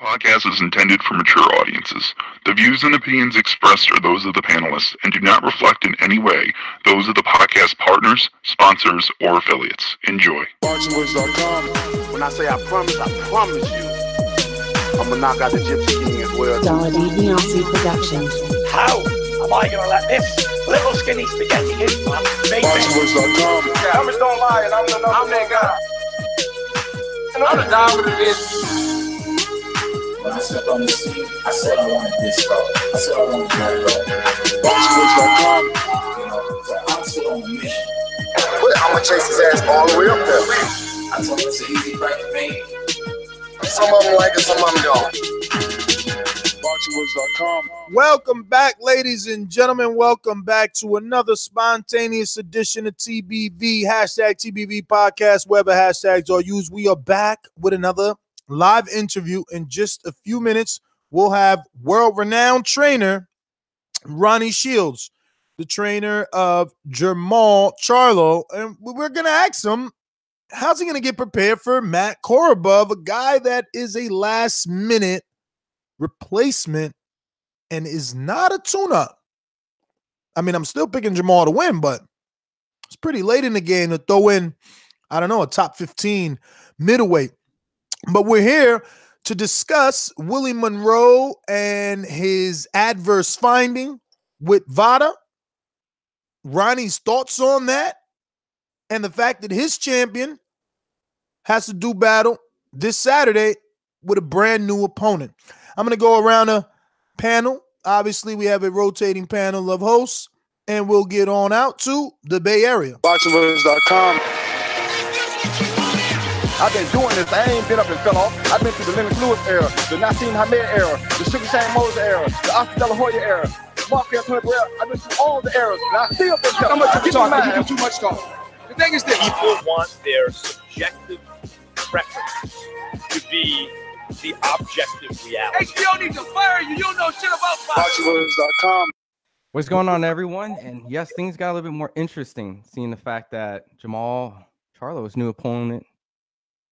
Podcast is intended for mature audiences. The views and opinions expressed are those of the panelists and do not reflect in any way those of the podcast partners, sponsors, or affiliates. Enjoy. ThaBoxingvoice.com. When I say I promise you, I'm gonna knock out the Gypsy King as well. Dollar DiBiase Productions. How am I gonna let this little skinny spaghetti hit my face? ThaBoxingvoice.com. Numbers don't lie, and I'm that guy. I'm the dominant of this. When I stepped on the scene, I said I wanted this road. I said I wanted that road. ThaBoxingvoice.com. You know, so I'm still on the mission. I'm gonna chase his ass all the way up there. I told him it's an easy break to make. Some of them like it, some of them don't. ThaBoxingvoice.com. Welcome back, ladies and gentlemen. Welcome back to another spontaneous edition of TBV, hashtag TBV podcast, wherever hashtags are used. We are back with another live interview. In just a few minutes, we'll have world-renowned trainer Ronnie Shields, the trainer of Jermall Charlo, and we're going to ask him, how's he going to get prepared for Matt Korobov, a guy that is a last-minute replacement and is not a tune-up. I mean, I'm still picking Jermall to win, but it's pretty late in the game to throw in, I don't know, a top 15 middleweight. But we're here to discuss Willie Monroe and his adverse finding with VADA, Ronnie's thoughts on that, and the fact that his champion has to do battle this Saturday with a brand new opponent. I'm going to go around a panel. Obviously, we have a rotating panel of hosts, and we'll get on out to the Bay Area. ThaBoxingvoice.com. I've been doing this. I ain't been up and fell off. I've been through the Lennox Lewis era, the Nassim Hamed era, the Sugar Shane Moser era, the Oscar De La Hoya era, Mark Anthony era. I've been through all the eras, and I still been How much you talking? You do too much talking. The thing is that People want their subjective preference to be the objective reality. HBO needs to fire you. You don't know shit about boxing. ThaBoxingvoice.com. What's going on, everyone? And yes, things got a little bit more interesting, seeing the fact that Jermall Charlo's new opponent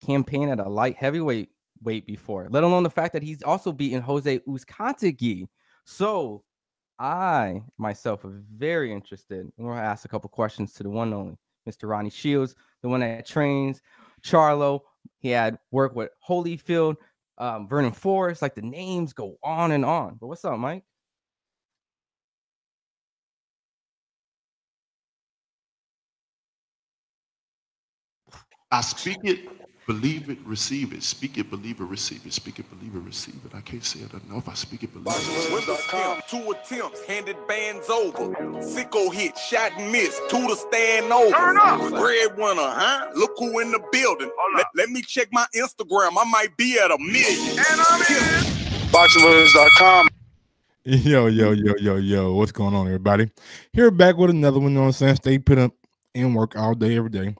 campaigned at a light heavyweight weight before, let alone the fact that he's also beaten Jose Uzcategui. So I myself am very interested. And we're going to ask a couple questions to the one and only Mr. Ronnie Shields, the one that trains Charlo. He had worked with Holyfield, Vernon Forrest, like the names go on and on. But what's up, Mike? I speak it, believe it, receive it. Speak it, believe it, receive it. Speak it, believe it, receive it. I can't say it enough. I speak it, believe it. ThaBoxingvoice.com. 2 attempts, handed bands over. Sicko hit, shot and missed. 2 to stand over. Turn up. Breadwinner, huh? Look who in the building. Let me check my Instagram. I might be at 1 million. And I'm in. ThaBoxingvoice.com. Yo, what's going on, everybody? Here back with another one, you know what I'm saying? Stay put up in work all day, every day.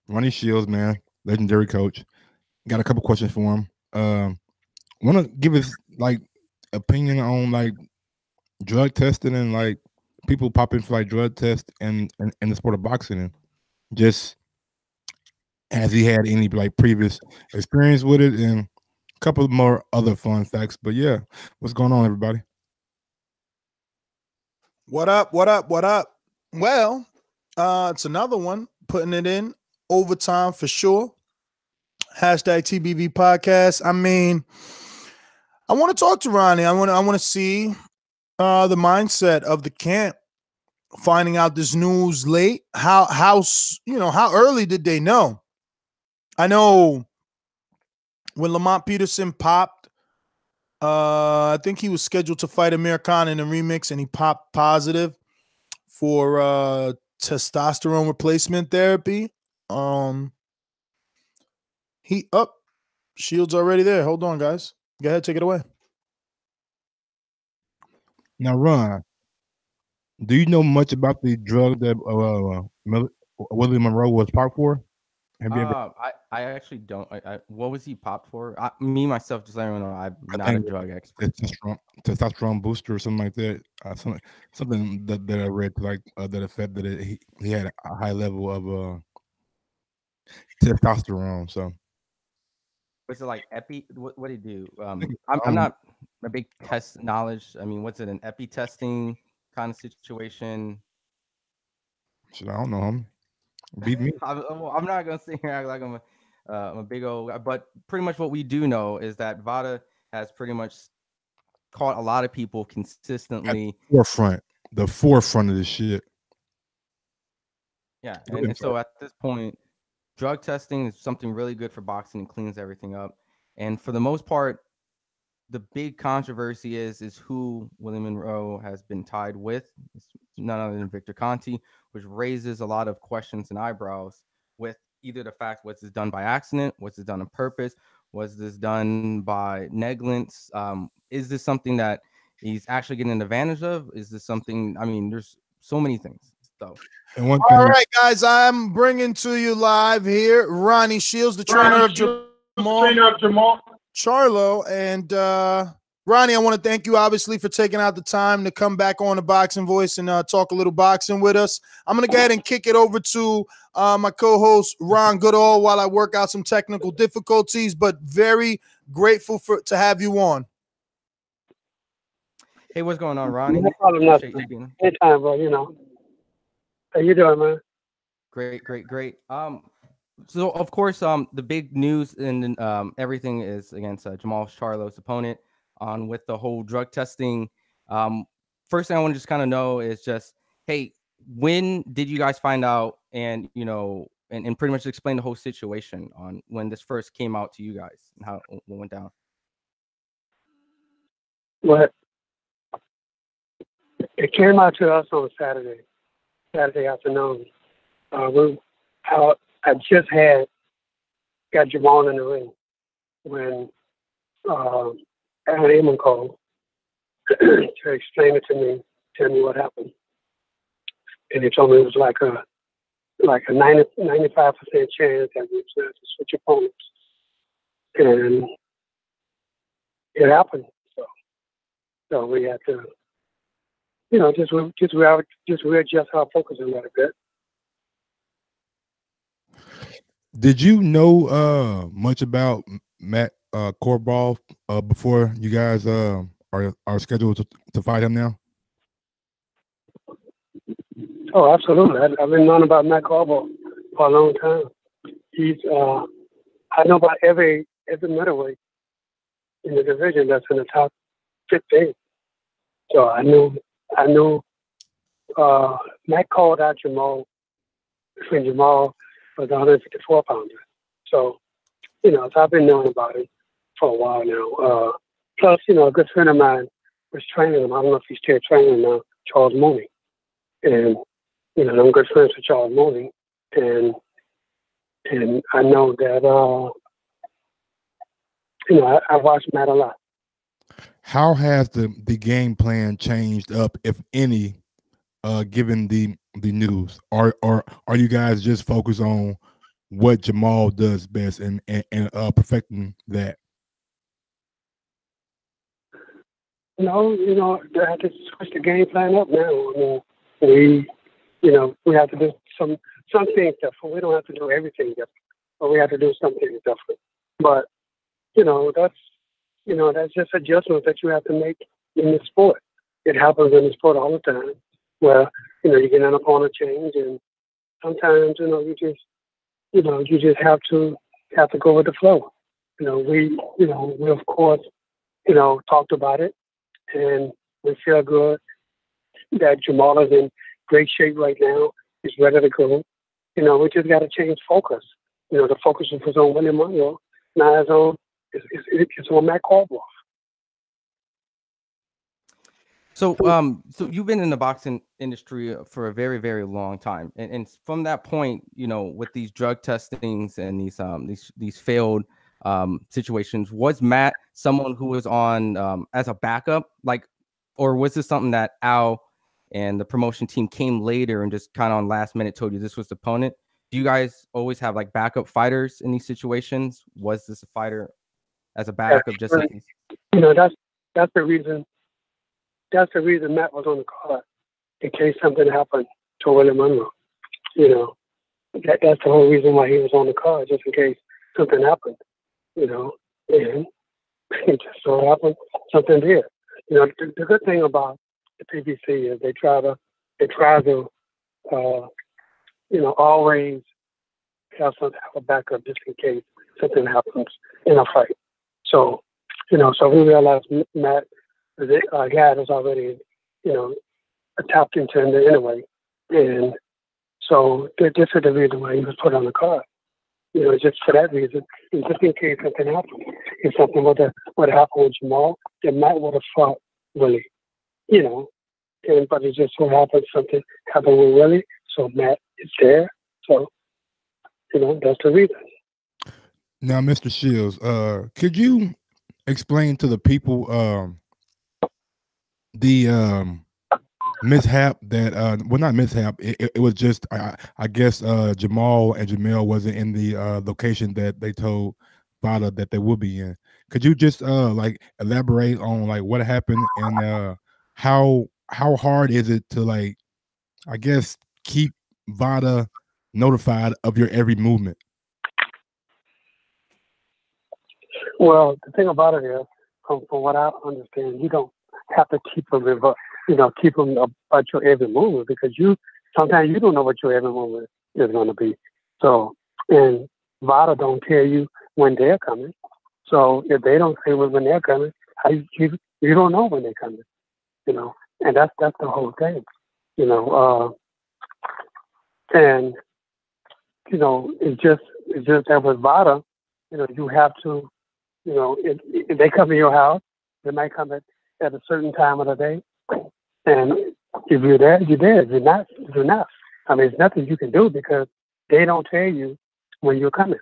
Ronnie Shields, man, legendary coach. Got a couple questions for him. Want to give his like opinion on like drug testing and like people popping for like drug tests and the sport of boxing, and just has he had any like previous experience with it, and a couple more other fun facts. But yeah, what's going on, everybody? What up? Well, it's another one, putting it in overtime for sure. Hashtag TBV podcast. I mean, I want to talk to Ronnie. I want to see the mindset of the camp, finding out this news late. How early did they know? I know when Lamont Peterson popped, I think he was scheduled to fight Amir Khan in a remix, and he popped positive for testosterone replacement therapy. Shields already there. Hold on, guys. Go ahead, take it away. Now, Ron, do you know much about the drug that Willie Monroe was popped for? Have you ever? I actually don't. What was he popped for? Me myself, just letting you know, I'm not a drug expert. Testosterone booster or something like that. Something that I read like that effect that he had a high level of testosterone. So Was it like epi? What did he do? I'm not a big test knowledge. I mean, what's it, an epi testing kind of situation? Shit, I don't know him. Beat me. I'm not gonna sit here and act like I'm a big old guy, but pretty much what we do know is that Vada has pretty much caught a lot of people consistently. The forefront of this shit. Yeah, and so at this point, drug testing is something really good for boxing and cleans everything up. And for the most part, the big controversy is who Willie Monroe has been tied with. It's none other than Victor Conti, which raises a lot of questions and eyebrows with either the fact, was this done by accident? Was this done on purpose? Was this done by negligence? Is this something that he's actually getting an advantage of? Is this something, I mean, there's so many things. So, all right, guys, I'm bringing to you live here Ronnie Shields, the trainer of Jermall Charlo. And Ronnie, I want to thank you, obviously, for taking out the time to come back on the Boxing Voice and talk a little boxing with us. I'm going to go ahead and kick it over to my co-host, Ron Goodall, while I work out some technical difficulties, but very grateful to have you on. Hey, what's going on, Ronnie? No problem, nothing. Anytime, bro, you know. How you doing, man? Great. So of course, the big news and everything is against Jermall Charlo's opponent on with the whole drug testing. First thing I want to just kind of know is just, hey, when did you guys find out, and and pretty much explain the whole situation on when this first came out to you guys and how it went down. Well, it came out to us on Saturday afternoon. I just got Jermall in the ring when Alan Amon called to explain it to me, tell me what happened. And he told me it was like a 95% chance that we would have to switch opponents. And it happened. So we had to, just readjust our focus a little bit. Did you know much about Matt Korobov before you guys are scheduled to fight him now? Oh, absolutely. I've been knowing about Matt Korobov for a long time. He's I know about every middleweight in the division that's in the top 15. So I knew Matt called out Jermall when Jermall was a 154-pounder. So, so I've been knowing about it for a while now. Plus, a good friend of mine was training him. I don't know if he's still training now, Charles Mooney. And, I'm good friends with Charles Mooney. And I know that, I watched Matt a lot. How has the game plan changed up, if any, given the news? Or are you guys just focused on what Jermall does best and perfecting that? No, they have to switch the game plan up now. I mean, we have to do some things different. We don't have to do everything different, but we have to do some things different. But that's just adjustments that you have to make in the sport. It happens in the sport all the time, where you get an opponent change, and sometimes you just have to go with the flow. We of course talked about it, and we feel good that Jermall is in great shape right now. He's ready to go. We just got to change focus. The focus was on Willie Monroe. Now it's on Matt Korobov. So, so you've been in the boxing industry for a very, very long time, and from that point, with these drug testings and these failed situations, was Matt someone who was on as a backup, or was this something that Al and the promotion team came later and just kind of on last minute told you this was the opponent? Do you guys always have backup fighters in these situations? Was this a fighter as a backup? Just in case? That's the reason. That's the reason Matt was on the card, in case something happened to Willie Monroe. That's the whole reason why he was on the card, just in case something happened. you know, and it just so happened something did. You know, the good thing about the PBC is they try to, you know, always have a backup just in case something happens in a fight. So, you know, so we realized Matt, the guy was already, you know, tapped into him anyway. And so this is the reason why he was put on the card. You know, just for that reason, and just in case something happened. If something would have happened with Jermall, then Matt would have fought Willie. You know, but it just so happened something happened with Willie, so Matt is there. So, you know, that's the reason. Now, Mr. Shields, could you explain to the people the mishap that well, not mishap, it was just I guess Jermall and Jermell wasn't in the location that they told Vada that they would be in. Could you just like elaborate on like what happened and how hard is it to, like, I guess, keep Vada notified of your every movement? Well, the thing about it is, from what I understand, you don't have to keep them, keep them about your every movement, because sometimes you don't know what your every movement is going to be. So, and Vada don't tell you when they're coming. So if they don't say when they're coming, you don't know when they're coming. You know, and that's the whole thing. You know, and you know, it's just that with Vada, you know, you have to. You know, if they come to your house, they might come at a certain time of the day. And if you're there, you're there. If you're not, you're not. I mean, there's nothing you can do because they don't tell you when you're coming.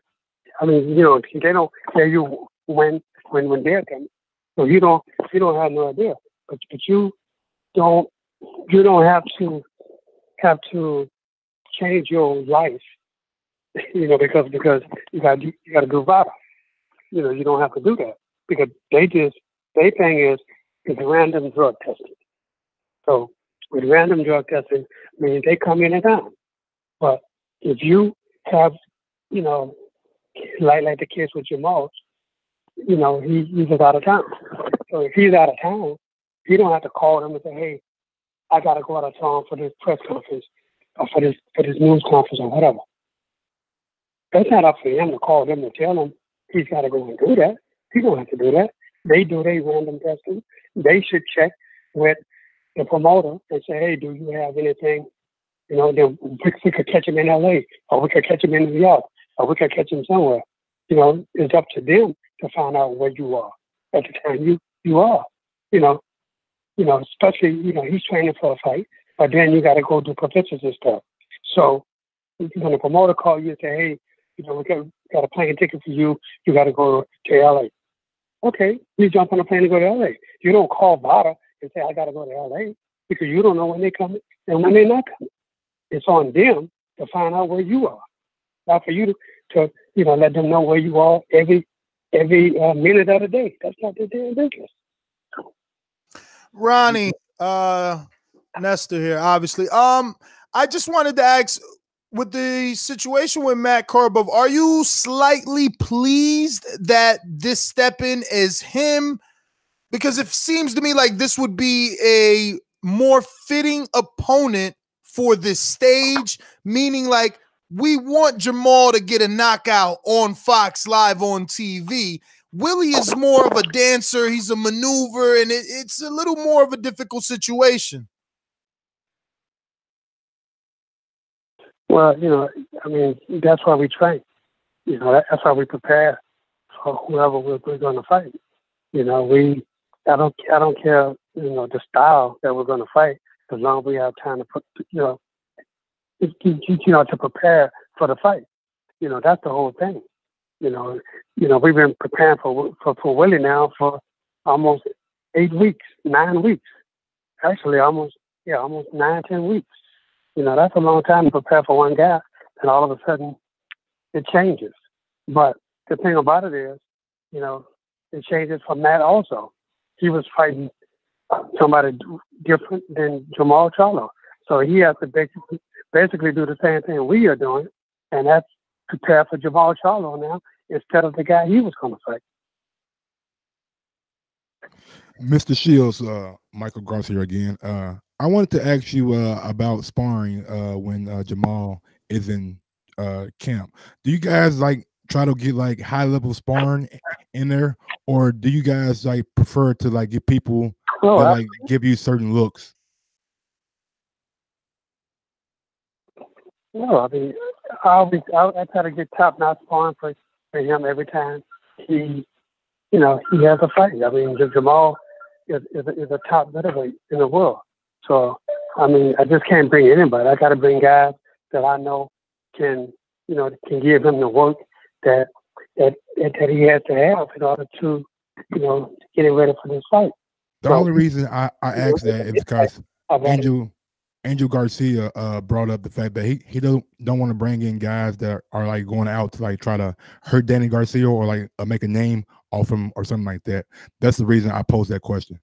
I mean, you know, they don't tell you when they're coming. So you don't have no idea. But you don't have to change your life, you know, because you got to do Vada. You know, you don't have to do that because their thing is random drug testing. So with random drug testing, I mean, they come in and out. But if you have, you know, like the case with Jermall, you know, he's just out of town. So if he's out of town, you don't have to call them and say, hey, I got to go out of town for this press conference or for this news conference or whatever. That's not up for him to call them and tell them he's got to go and do that. He don't have to do that. They do their random testing. They should check with the promoter and say, hey, do you have anything, you know, we could catch him in L.A. or we could catch him in New York or we could catch him somewhere. You know, it's up to them to find out where you are at the time you are. You know, especially, you know, he's training for a fight, but then you got to go do professionals and stuff. So when the promoter calls you and say, hey, you know, we got a plane ticket for you. You got to go to L.A. Okay, you jump on a plane to go to L.A. You don't call Vada and say, I got to go to L.A. because you don't know when they're coming and when they're not coming. It's on them to find out where you are. Not for you to you know, let them know where you are every minute of the day. That's not their damn business. Ronnie, Nestor here, obviously. I just wanted to ask, with the situation with Matt Korobov, are you slightly pleased that this step-in is him? Because it seems to me like this would be a more fitting opponent for this stage, meaning like we want Jermall to get a knockout on Fox Live on TV. Willie is more of a dancer. He's a maneuver, and it's a little more of a difficult situation. Well, you know, I mean, that's why we train. You know, that's why we prepare for whoever we're going to fight. You know, I don't care, you know, the style that we're going to fight, as long as we have time to put, to prepare for the fight. You know, that's the whole thing. You know, we've been preparing for Willie now for almost 9 weeks. Actually, almost 9, 10 weeks. You know, that's a long time to prepare for one guy, and all of a sudden it changes. But the thing about it is, you know, it changes for Matt also. He was fighting somebody different than Jermall Charlo. So he has to basically do the same thing we are doing, and that's prepare for Jermall Charlo now instead of the guy he was going to fight. Mr. Shields, Michael Gross here again. I wanted to ask you about sparring when Jermall is in camp. Do you guys like try to get like high level sparring in there, or do you guys like prefer to like get people that like give you certain looks? No, I mean, I try to get top notch sparring for him every time he has a fight. I mean, Jermall is a top middleweight in the world. So, I mean, I just can't bring anybody. I got to bring guys that I know can give him the work that he has to have in order to, get him ready for this fight. The only reason I asked that is because Angel Garcia brought up the fact that he don't want to bring in guys that are like going out to like try to hurt Danny Garcia or like make a name off him or something like that. That's the reason I posed that question.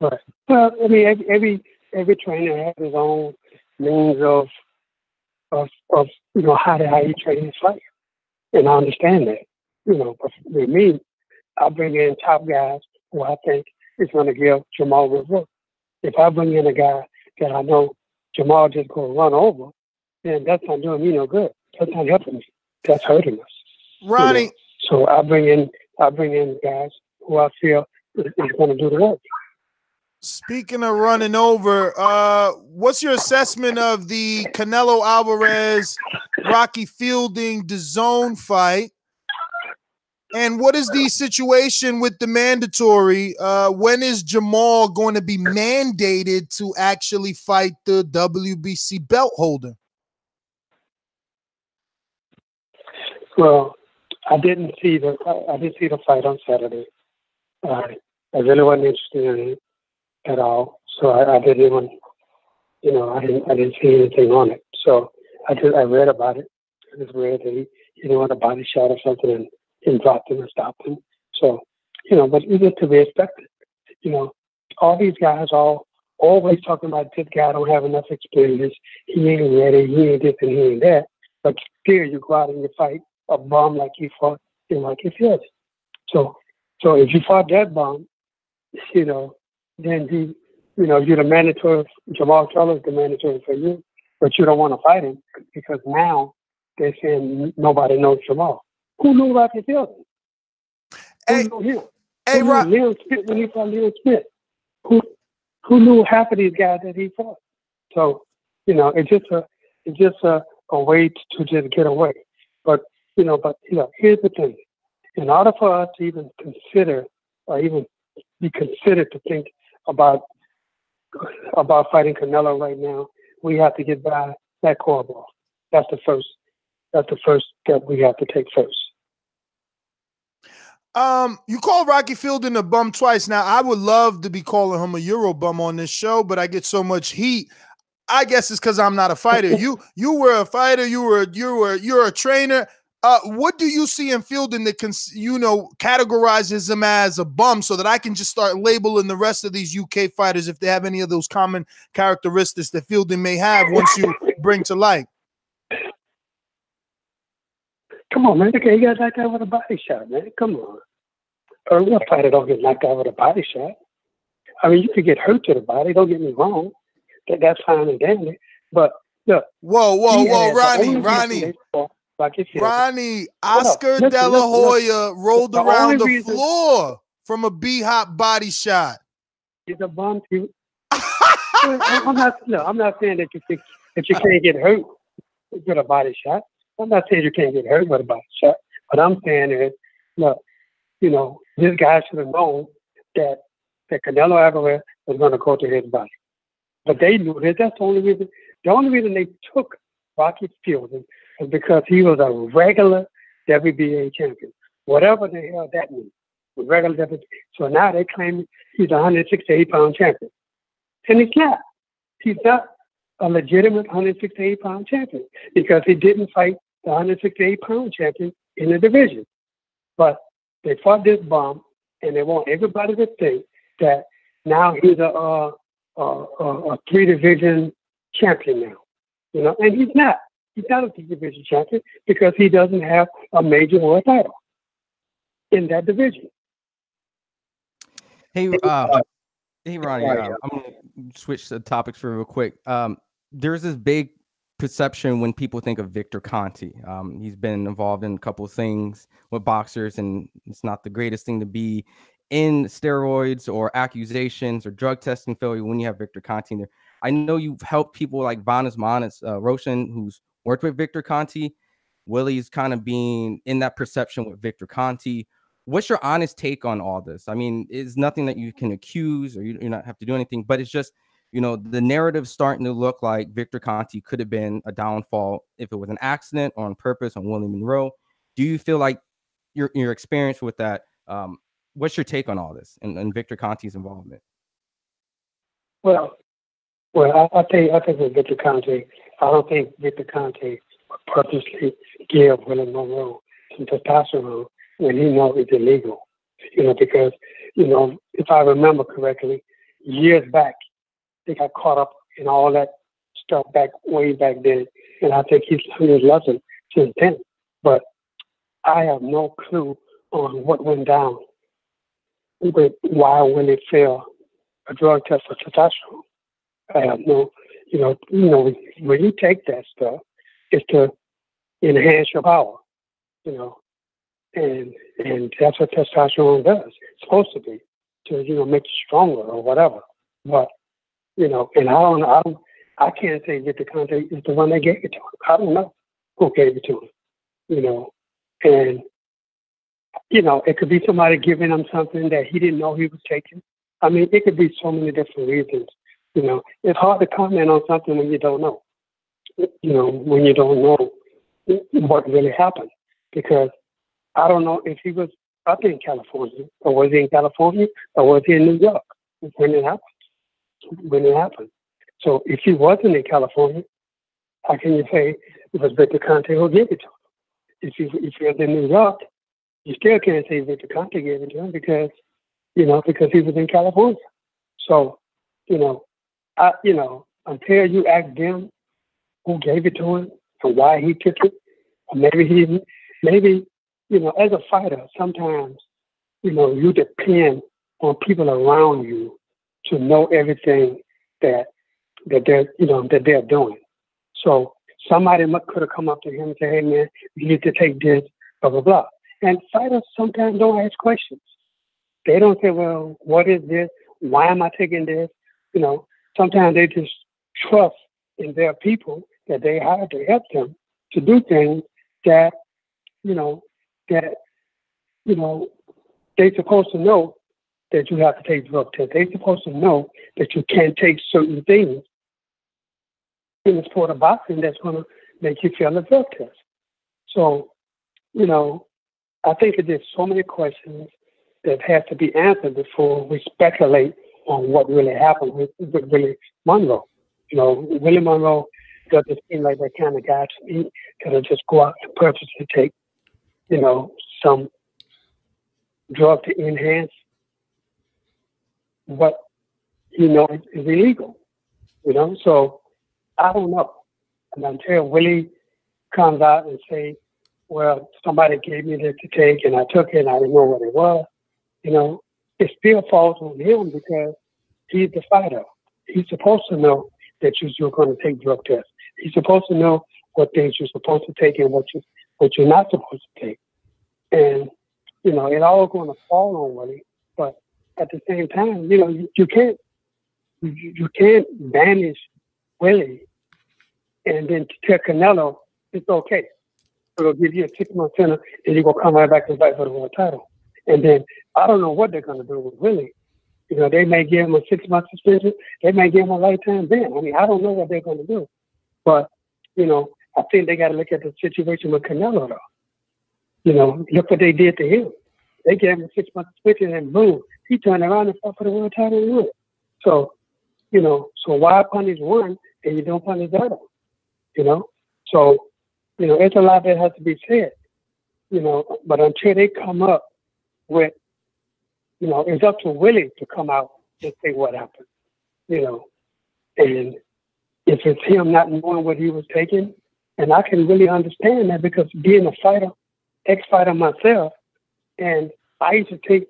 Right. Well, I mean, every trainer has his own means of how he trains his fight, and I understand that. But with me, I bring in top guys who I think is going to give Jermall good work. If I bring in a guy that I know Jermall just going to run over, then that's not doing me no good. That's not helping me. That's hurting us. Ronnie. So I bring in guys who I feel is going to do the work. Speaking of running over, what's your assessment of the Canelo Alvarez, Rocky Fielding DAZN fight? And what is the situation with the mandatory? When is Jermall going to be mandated to actually fight the WBC belt holder? Well, I didn't see the fight on Saturday. I really wasn't interested in it at all. So I didn't even, I didn't see anything on it. So I read about it. I just read that he didn't want a body shot or something and dropped him and stopped him. So, but it is to be expected. All these guys are always talking about this guy don't have enough experience. He ain't ready. He ain't this and he ain't that. But still, you go out and you fight a bum like you fought in Rocky Field. So if you fought that bum, then you're the mandatory. Jermall Charlo is the mandatory for you, but you don't want to fight him because now they're saying nobody knows Jermall. Who knew Rocky Field? Who knew him? Who knew Leon Smith when he fought Leon Smith? Who knew half of these guys that he fought? So it's just a way to just get away. But here's the thing: in order for us to even consider or even be considered to think about fighting Canelo right now, we have to get by Matt Korobov. That's the first step we have to take first. You call Rocky Fielding a bum twice. Now, I would love to be calling him a Euro bum on this show, but I get so much heat. I guess it's because I'm not a fighter. You were a fighter. You're a trainer. What do you see in Fielding that categorizes him as a bum, so that I can just start labeling the rest of these UK fighters if they have any of those common characteristics that Fielding may have once you bring to light? Come on, man. Okay, you got knocked out with a body shot, man. Come on. A real fighter don't get knocked out with a body shot. I mean, you could get hurt to the body. Don't get me wrong. That's fine and dandy. But look. Whoa, Ronnie, Oscar De La Hoya rolled around the floor from a B-hop body shot. He's a bum too. I'm not saying that you can't get hurt with a body shot. I'm not saying you can't get hurt with a body shot. What I'm saying is, look, this guy should have known that Canelo Alvarez was going to go to his body. But they knew that. That's the only reason. The only reason they took Rocky Fielding is because he was a regular WBA champion. Whatever the hell that means. Regular WBA. So now they claim he's a 168-pound champion. And he's not. He's not a legitimate 168-pound champion because he didn't fight the 168-pound champion in the division. But they fought this bum, and they want everybody to think that now he's a three-division champion now. And he's not. He's not a division champion because he doesn't have a major world title in that division. Hey, Ronnie, I'm going to switch the topics for real quick. There's this big perception when people think of Victor Conte. He's been involved in a couple of things with boxers, and it's not the greatest thing to be in steroids or accusations or drug testing failure when you have Victor Conte in there. I know you've helped people like Vanas Manas, Roshan, who's worked with Victor Conte. Willie's kind of being in that perception with Victor Conte. What's your honest take on all this? I mean, it's nothing that you can accuse or you not have to do anything, but it's just, the narrative starting to look like Victor Conte could have been a downfall if it was an accident or on purpose on Willie Monroe. Do you feel like your experience with that? What's your take on all this and Victor Conte's involvement? Well, I think with Victor Conte, I don't think Victor Conte would purposely give Willie Monroe some testosterone when he knows it's illegal. Because if I remember correctly, years back, they got caught up in all that stuff way back then, and I think he's learned his lesson since then. But I have no clue on what went down with why Willie failed a drug test for testosterone. I have no, when you take that stuff, it's to enhance your power, and that's what testosterone does. It's supposed to be to make you stronger or whatever. But and I can't say Victor Conte is the one that gave it to him. I don't know who gave it to him, and it could be somebody giving him something that he didn't know he was taking. I mean, it could be so many different reasons. It's hard to comment on something when you don't know. When you don't know what really happened, because I don't know if he was up in California, or was he in California, or was he in New York when it happened. So if he wasn't in California, how can you say it was Victor Conte who gave it to him? If he was in New York, you still can't say Victor Conte gave it to him because he was in California. So, until you ask them who gave it to him and why he took it, or maybe as a fighter, sometimes, you depend on people around you to know everything that they're doing. So somebody could have come up to him and say, "Hey man, you need to take this, blah blah blah." And fighters sometimes don't ask questions. They don't say, "Well, what is this? Why am I taking this?" Sometimes they just trust in their people that they hire to help them to do things that they're supposed to know that you have to take drug tests. They're supposed to know that you can't take certain things in the sport of boxing that's going to make you fail a drug test. So, I think that there's so many questions that have to be answered before we speculate on what really happened with Willie Monroe. Willie Monroe doesn't seem like that kind of guy to me that'll just go out and purposely take, some drug to enhance what is illegal. So I don't know. And until Willie comes out and say, "Well, somebody gave me this to take and I took it and I didn't know what it was," it still falls on him because he's the fighter. He's supposed to know that you're going to take drug tests. He's supposed to know what things you're supposed to take and what you're not supposed to take. And it all going to fall on Willie. But at the same time, you can't banish Willie and then tell Canelo it's okay. It'll give you a 6-month sentence and you're gonna come right back and fight for the world title. And then I don't know what they're gonna do with Willie. They may give him a 6-month suspension, they may give him a lifetime ban. I mean, I don't know what they're gonna do. But, I think they gotta look at the situation with Canelo though. Look what they did to him. They gave him a 6-month suspension and boom, he turned around and fought for the world title and won it. So, so why punish one and you don't punish the other? So, it's a lot that has to be said, but until they come up with, it's up to Willie to come out and say what happened, and if it's him not knowing what he was taking, And I can really understand that because being a fighter, ex-fighter myself, and I used to take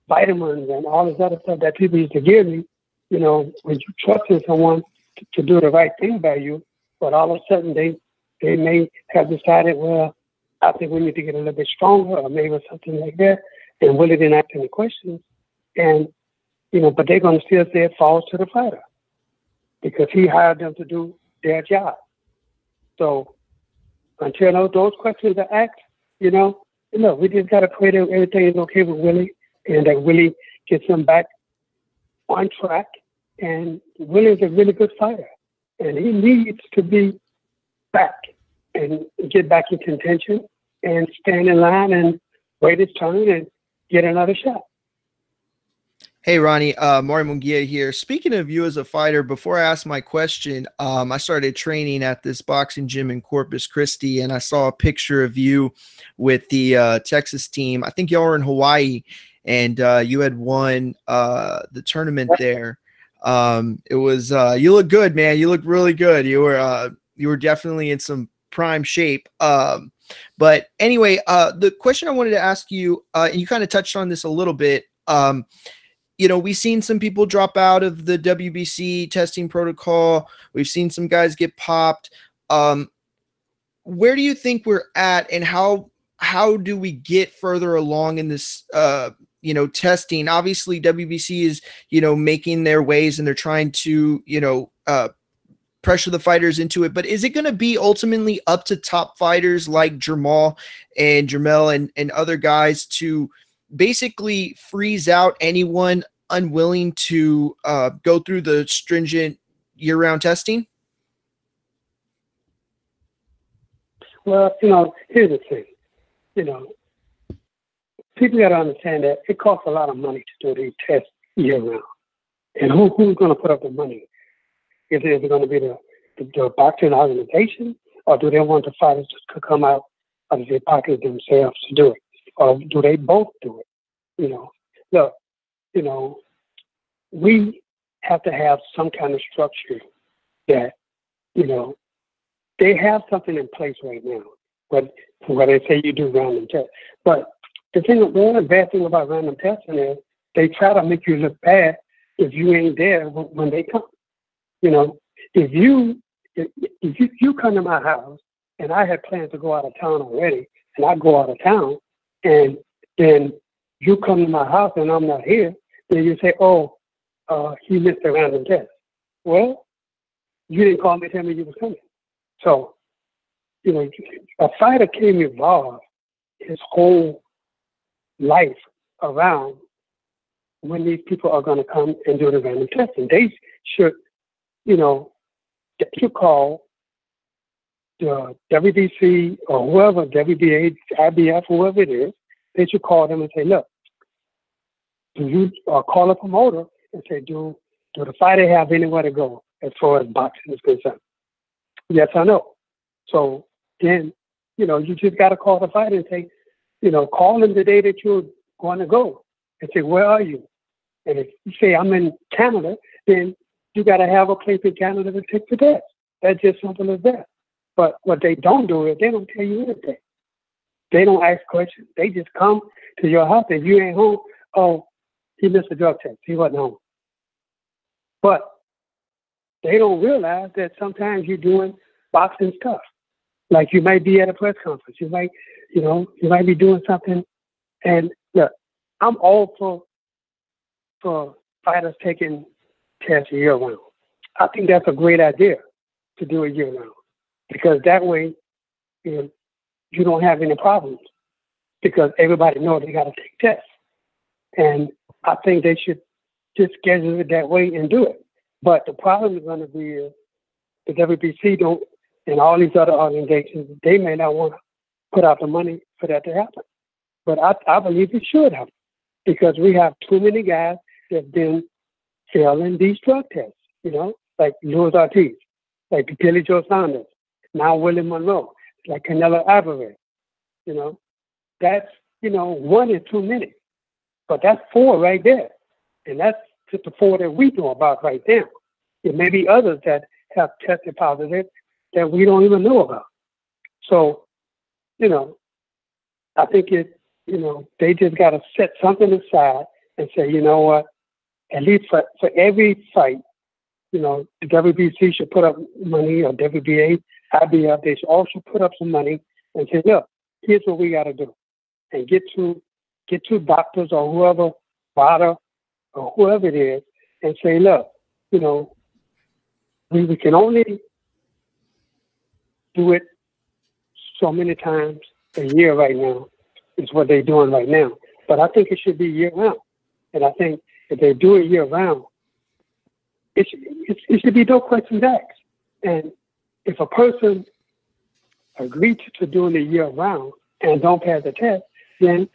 vitamins and all this other stuff that people used to give me, you know, when you trusting someone to do the right thing by you, but all of a sudden they may have decided, well, I think we need to get a little bit stronger or maybe something like that. And Willie didn't ask any questions. And, you know, but they're going to still say it falls to the fighter because he hired them to do their job. So until those questions are asked, you know, we just got to pray that everything is okay with Willie and that Willie gets him back on track. And Willie is a really good fighter. And he needs to be back and get back in contention and stand in line and wait his turn and get another shot. Hey, Ronnie, Mario Munguia here. Speaking of you as a fighter, before I ask my question, I started training at this boxing gym in Corpus Christi, and I saw a picture of you with the Texas team. I think y'all were in Hawaii, and you had won the tournament there. It was you look good, man. You look really good. You were definitely in some prime shape. But anyway, the question I wanted to ask you, and you kind of touched on this a little bit. You know, we've seen some people drop out of the WBC testing protocol. We've seen some guys get popped. Where do you think we're at, and how do we get further along in this, you know, testing? Obviously, WBC is, you know, making their ways, and they're trying to, you know, pressure the fighters into it. But is it going to be ultimately up to top fighters like Jermall and other guys to basically freeze out anyone unwilling to go through the stringent year-round testing? Well, you know, here's the thing. You know, people got to understand that it costs a lot of money to do these tests year-round. And who's going to put up the money? Is it going to be the boxing organization, or do they want the fighters to come out of their pocket themselves to do it? Or do they both do it? You know, look, you know, we have to have some kind of structure that, you know, they have something in place right now, where they say you do random tests. But the bad thing about random testing is they try to make you look bad if you ain't there when they come. You know, if you come to my house and I had planned to go out of town already, and I go out of town, and then you come to my house and I'm not here, then you say, oh, he missed a random test. Well, you didn't call me to tell me you was coming. So, you know, a fighter can't evolve his whole life around when these people are going to come and do the random testing. They should, you know, they should call the WBC or whoever, WBA, IBF, whoever it is. They should call them and say, look, do you call a promoter and say, do the fighter have anywhere to go as far as boxing is concerned? Yes or no? So then, you know, you just got to call the fighter and say, you know, call them the day that you're going to go and say, where are you? And if you say, I'm in Canada, then you got to have a place in Canada to take the test. That's just simple as that. But what they don't do is they don't tell you anything. They don't ask questions. They just come to your house. If you ain't home, oh, he missed a drug test. He wasn't home. But they don't realize that sometimes you're doing boxing stuff. Like you might be at a press conference. You might be doing something. And look, I'm all for fighters taking tests year round. I think that's a great idea to do it year round, because that way, you know, you don't have any problems, because everybody knows they got to take tests. And I think they should just schedule it that way and do it. But the problem is going to be the WBC don't, and all these other organizations, they may not want to put out the money for that to happen. But I believe it should happen, because we have too many guys that have been failing these drug tests, you know, like Luis Ortiz, like Billy Joe Saunders, now Willie Monroe, like Canelo Alvarez. You know, that's, you know, one is too many. But that's four right there. And that's just the four that we know about right now. There may be others that have tested positive that we don't even know about. So, you know, I think they just got to set something aside and say, you know what, at least for every fight, you know, the WBC should put up money, or WBA, IBF, they should also put up some money and say, look, here's what we got to do. And get to doctors or whoever, Vada or whoever it is, and say, look, you know, we can only do it so many times a year right now, is what they're doing right now. But I think it should be year round. And I think if they do it year round, it should be no questions asked. And if a person agrees to doing it year round and don't pass the test, then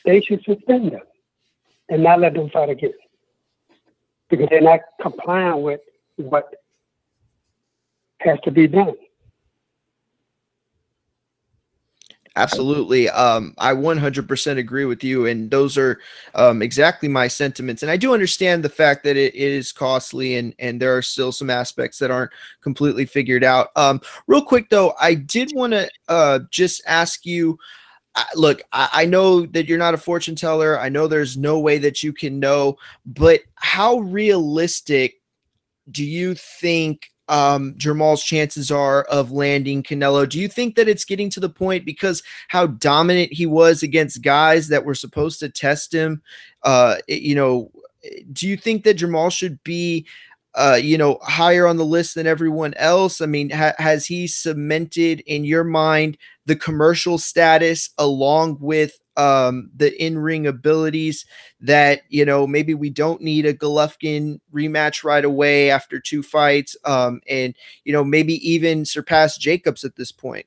they should suspend them and not let them fight again, because they're not complying with what has to be done. Absolutely. I 100% agree with you. And those are exactly my sentiments. And I do understand the fact that it is costly and there are still some aspects that aren't completely figured out. Real quick, though, I did want to just ask you, look, I know that you're not a fortune teller. I know there's no way that you can know, but how realistic do you think Jermall's chances are of landing Canelo? Do you think that it's getting to the point, because how dominant he was against guys that were supposed to test him? You know, do you think that Jermall should be, you know, higher on the list than everyone else? I mean, has he cemented in your mind the commercial status along with the in-ring abilities that, you know, maybe we don't need a Golovkin rematch right away after 2 fights, and, you know, maybe even surpass Jacobs at this point?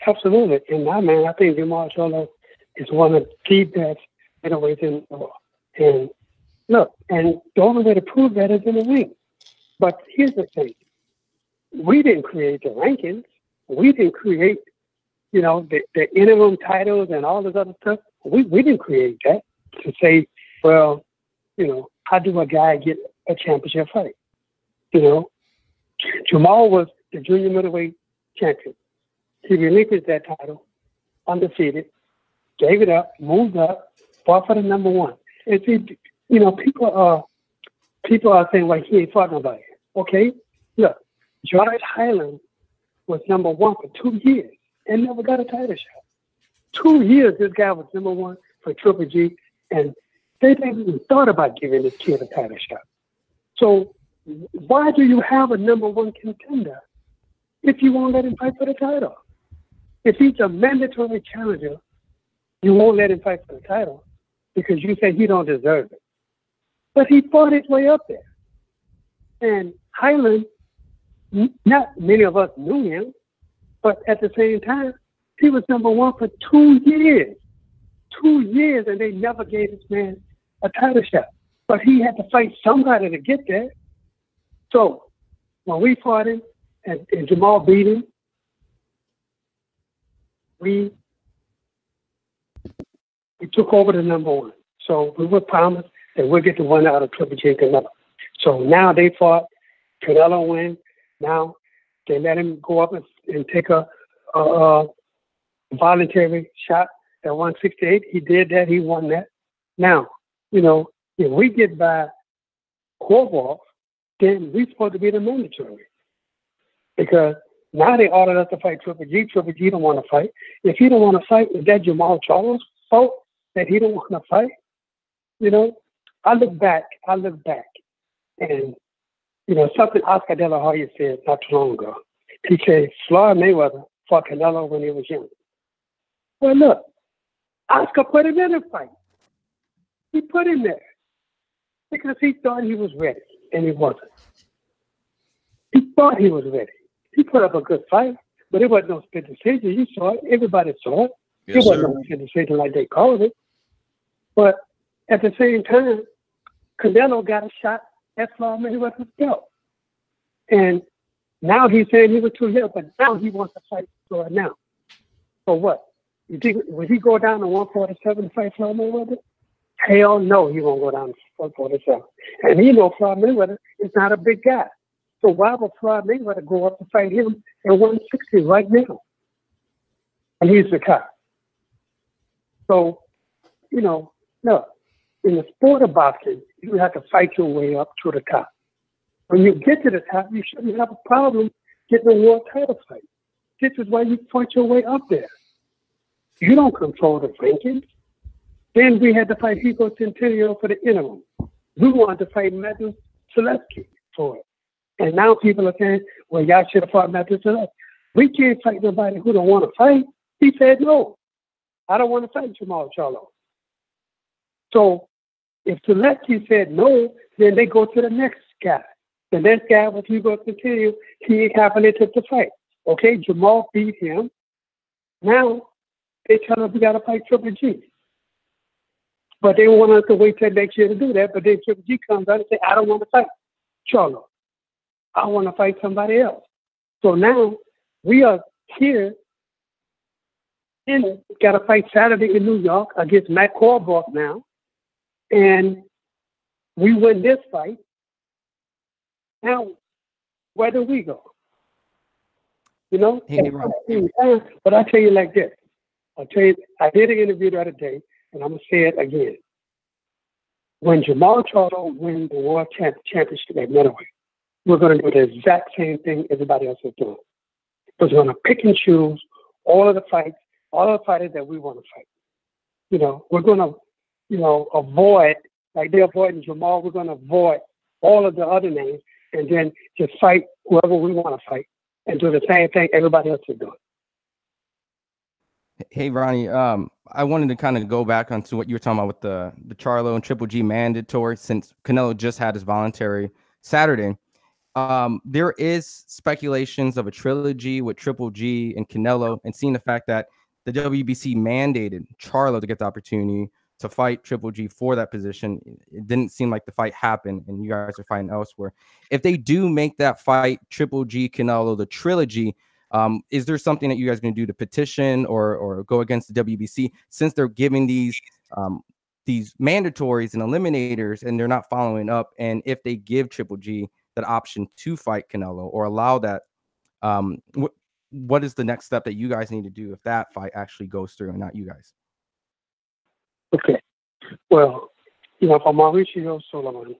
Absolutely. And now, man, I think Jermall Charlo is one of the best middleweights in the world. And look, and the only way to prove that is in the ring. But here's the thing. We didn't create the rankings. We didn't create, you know, the interim titles and all this other stuff. We didn't create that to say, well, you know, how do a guy get a championship fight? You know, Jermall was the junior middleweight champion. He relinquished that title, undefeated, gave it up, moved up, fought for the number one. And see, you know, people are saying, well, he ain't fought nobody. Okay, look, George Highland was number one for 2 years and never got a title shot. 2 years this guy was number one for Triple G, and they didn't even thought about giving this kid a title shot. So why do you have a number one contender if you won't let him fight for the title? If he's a mandatory challenger, you won't let him fight for the title because you say he don't deserve it. But he fought his way up there. And Highland, not many of us knew him, but at the same time, he was number one for 2 years. 2 years, and they never gave this man a title shot. But he had to fight somebody to get there. So when we fought him and Jermall beat him, we took over the number one. So we were promised that we'll get the one out of Triple G and Canelo. So now they fought, Canelo win. Now they let him go up and take a voluntary shot at 168. He did that. He won that. Now, you know, if we get by Korobov, then we're supposed to be the mandatory. Because now they ordered us to fight Triple G. Triple G don't want to fight. If he don't want to fight, is that Jermall Charlo's fault that he don't want to fight? You know, I look back, and, you know, something Oscar De La Hoya said not too long ago. He said, Floyd Mayweather fought Canelo when he was young. Well, look, Oscar put him in a fight. He put him there because he thought he was ready, and he wasn't. He thought he was ready. He put up a good fight, but it wasn't no split decision. You saw it. Everybody saw it. Yes, it wasn't sir. no split decision like they called it. But at the same time, Canelo got a shot at Floyd Mayweather's belt. And now he's saying he was too young, but now he wants to fight Floyd now. For what? You think, would he go down to 147 to fight Floyd Mayweather? Hell no, he won't go down to 147. And he knows Floyd Mayweather is not a big guy. So why would Floyd Mayweather go up to fight him at 160 right now? And he's the top. So, no, in the sport of boxing, you have to fight your way up to the top. When you get to the top, you shouldn't have a problem getting a world title fight. This is why you fight your way up there. You don't control the rankings. Then we had to fight Hugo Centennial for the interim. We wanted to fight Matthew Selesky for it. And now people are saying, well, y'all should have fought Matthew Selesky. We can't fight nobody who don't want to fight. He said, no, I don't want to fight Jermall Charlo. So if Selesky said no, then they go to the next guy. The next guy was Hugo Centennial. He happily took the fight. Okay, Jermall beat him. Now they tell us we got to fight Triple G. But they want us to wait till next year to do that. But then Triple G comes out and says, I don't want to fight Charlo. I want to fight somebody else. So now we are here and got to fight Saturday in New York against Matt Korobov now. And we win this fight. Now, where do we go? But I tell you like this. I did an interview the other day, and I'm going to say it again. When Jermall Charlo wins the world championship at middleweight, we're going to do the exact same thing everybody else is doing. We're going to pick and choose all of the fights, all of the fighters that we want to fight. We're going to, avoid, like they're avoiding Jermall, we're going to avoid all of the other names and then just fight whoever we want to fight and do the same thing everybody else is doing. Hey, Ronnie, I wanted to kind of go back onto what you were talking about with the Charlo and Triple G mandatory, since Canelo just had his voluntary Saturday. There is speculations of a trilogy with Triple G and Canelo, and seeing the fact that the WBC mandated Charlo to get the opportunity to fight Triple G for that position. It didn't seem like the fight happened, and you guys are fighting elsewhere. If they do make that fight, Triple G, Canelo, the trilogy, is there something that you guys are going to do to petition or go against the WBC, since they're giving these mandatories and eliminators and they're not following up? And if they give Triple G that option to fight Canelo or allow that, what is the next step that you guys need to do if that fight actually goes through and not you guys? Okay. Well, for Mauricio Sulaimon,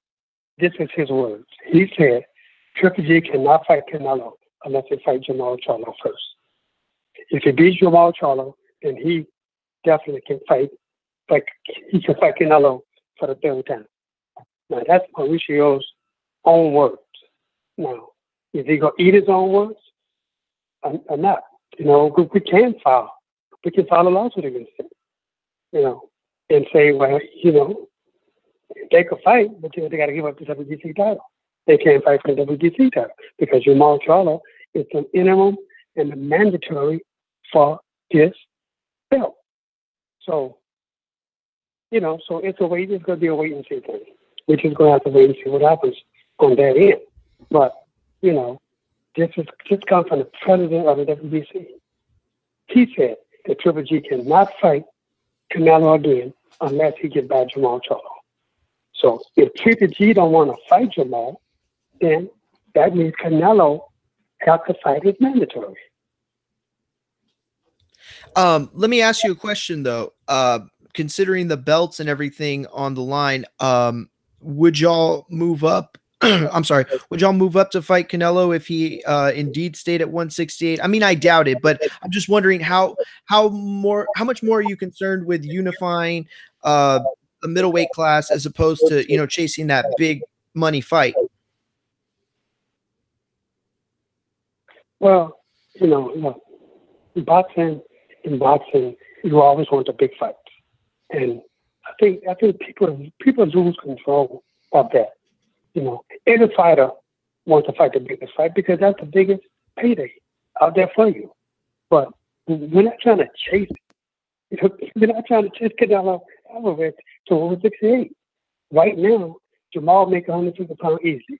this is his words. He said Triple G cannot fight Canelo unless he fight Jermall Charlo first. If he beats Jermall Charlo, then he definitely can fight. Like he can fight Canelo for the third time. Now that's Mauricio's own words. Now, is he gonna eat his own words or not? We can file a lawsuit against him. And say, well, they could fight, but they got to give up the WBC title. They can't fight for the WBC title because Jermall Charlo is an interim and a mandatory for this belt. So, so it's going to be a wait and see thing. We're just going to have to wait and see what happens on that end. But, this comes from the president of the WBC. He said that Triple G cannot fight Canelo again unless he gets back Jermall Charlo. So if Triple G don't want to fight Jermall, then that means Canelo has to fight his mandatory. Let me ask you a question though. Considering the belts and everything on the line, would y'all move up? I'm sorry. Would y'all move up to fight Canelo if he indeed stayed at 168? I mean, I doubt it, but I'm just wondering how much more are you concerned with unifying a middleweight class as opposed to chasing that big money fight? Well, in boxing, you always want the big fights, and I think people lose control of that. Every fighter wants to fight the biggest fight because that's the biggest payday out there for you. But we're not trying to chase it. We're not trying to chase Canelo Alvarez to 168. Right now, Jermall make 150 pounds easy.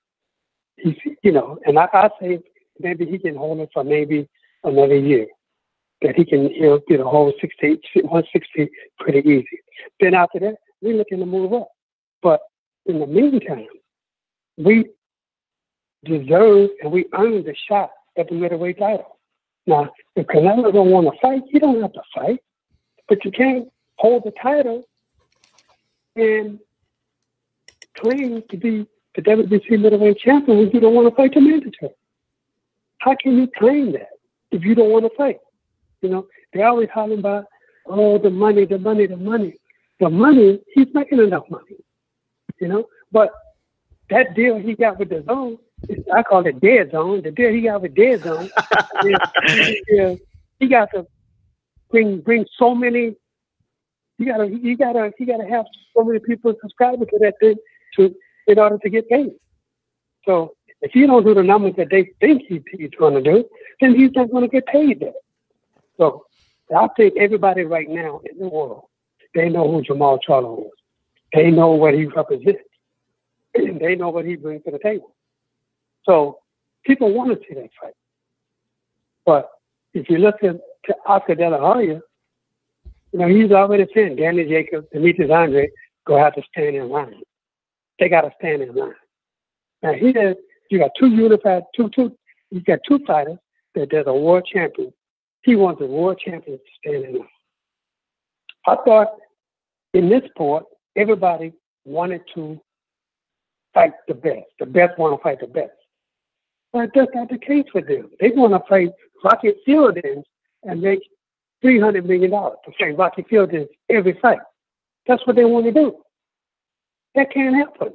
He's, and I say maybe he can hold it for maybe another year. That he'll get a whole 160 pretty easy. Then after that, we're looking to move up. But in the meantime, we deserve and we earned the shot at the middleweight title. Now, if Canelo don't want to fight, you don't have to fight. But you can't hold the title and claim to be the WBC middleweight champion when you don't want to fight the mandatory. How can you claim that if you don't want to fight? You know, they always talking about, oh, the money, the money, the money. The money, he's making enough money, you know. But that deal he got with the zone, I call it dead zone. The deal he got with dead zone, he got to bring so many. He gotta have so many people subscribing to that thing in order to get paid. So if he don't do the numbers that they think he's going to do, then he's not going to get paid that. So I think everybody right now in the world, they know who Jermall Charlo is. They know what he represents. They know what he brings to the table. So people want to see that fight. But if you look at Oscar De La Hoya, you know, he's already saying Danny Jacobs, Demetrius Andre go have to stand in line. They got to stand in line. Now here, you got you got two fighters that there's a world champion. He wants the world champion to stand in line. I thought in this sport, everybody wanted to fight the best. The best want to fight the best. But that's not the case for them. They want to fight Rocky Fieldings and make $300 million to fight Rocky Fieldings every fight. That's what they want to do. That can't happen.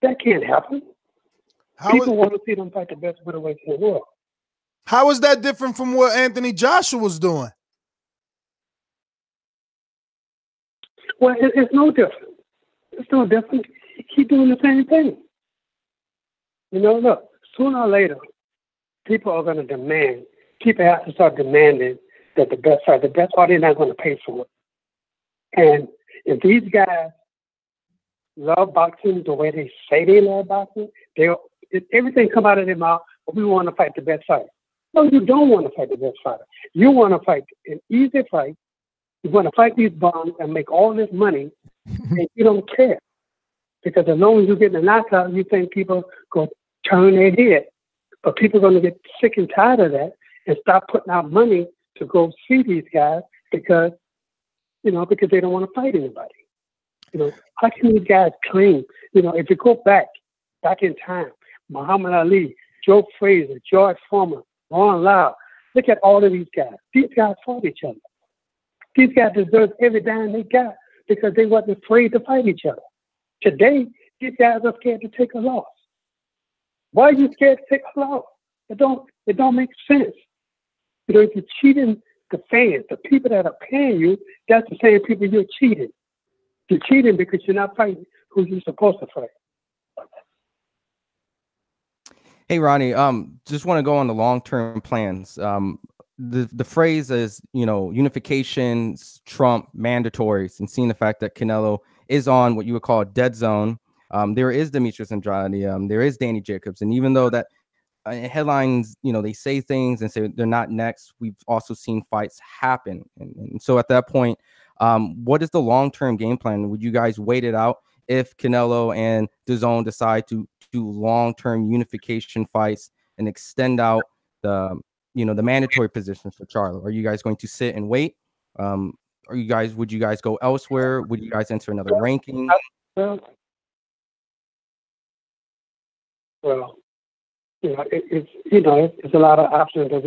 That can't happen. People want to see them fight the best middleweights in the world. How is that different from what Anthony Joshua was doing? Well, it's no different. It's no different. Keep doing the same thing. You know, look, sooner or later, people are going to demand, people have to start demanding that the best fight, they're not going to pay for it. And if these guys love boxing the way they say they love boxing, everything come out of their mouth, we want to fight the best fighter. No, you don't want to fight the best fighter. You want to fight an easy fight. You want to fight these bums and make all this money, and you don't care. Because as long as you get the knockout, you think people go turn their head. But people are going to get sick and tired of that and stop putting out money to go see these guys because they don't want to fight anybody. You know, how can these guys claim, if you go back in time, Muhammad Ali, Joe Frazier, George Foreman, Ron Lau, look at all of these guys. These guys fought each other. These guys deserve every dime they got because they wasn't afraid to fight each other. Today, these guys are scared to take a loss. Why are you scared to take a loss? It don't make sense. If you're cheating the fans, the people that are paying you, that's the same people you're cheating. You're cheating because you're not fighting who you're supposed to fight. Hey, Ronnie, just want to go on the long-term plans. The phrase is, unifications, Trump, mandatories, and seeing the fact that Canelo is on what you would call a dead zone. There is Demetrius Andrade, there is Danny Jacobs, and even though that headlines, they say things and say they're not next, we've also seen fights happen. And so at that point, what is the long-term game plan? Would you guys wait it out if Canelo and DAZN decide to do long-term unification fights and extend out the mandatory positions for Charlo? Are you guys going to sit and wait? Would you guys go elsewhere? Would you guys enter another ranking? Well, it's a lot of options that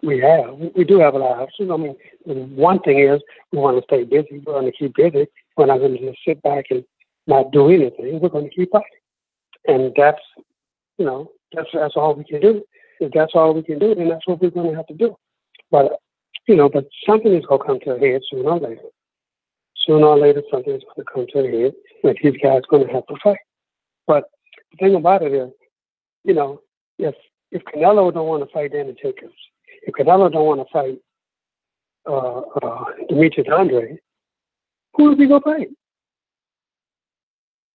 we have. We do have a lot of options. I mean, one thing is we want to stay busy. We want to keep busy. We're not going to just sit back and not do anything. We're going to keep fighting. And that's all we can do. If that's all we can do, then that's what we're going to have to do. But something is going to come to a head sooner or later. Sooner or later, something is going to come to a head, and these guys are going to have to fight. But the thing about it is, if Canelo don't want to fight Danny Jacobs, if Canelo don't want to fight Demetrius Andre, who is he going to fight?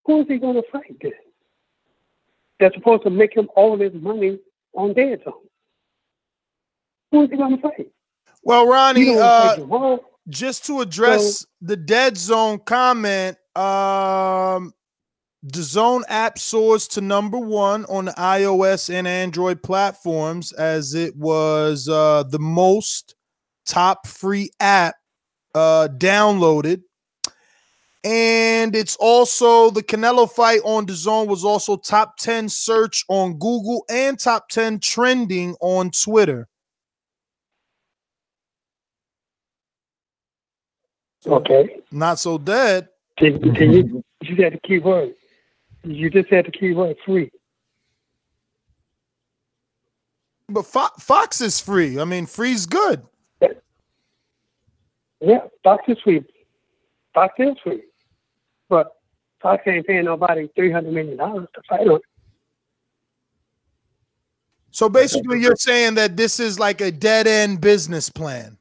Who is he going to fight then? That's supposed to make him all his money on dead zone. Who is he going to fight? Well, Ronnie, just to address the dead zone comment, DAZN app soars to #1 on the iOS and Android platforms as it was the most top free app downloaded. And it's also the Canelo fight on DAZN was also top 10 search on Google and top 10 trending on Twitter. Okay. Not so dead. You said the key word. You just said the key word, free. But Fox is free. I mean, free's good. Yeah, Fox is free. Fox is free. But Fox ain't paying nobody $300 million to fight on it. So basically, you're saying that this is like a dead-end business plan.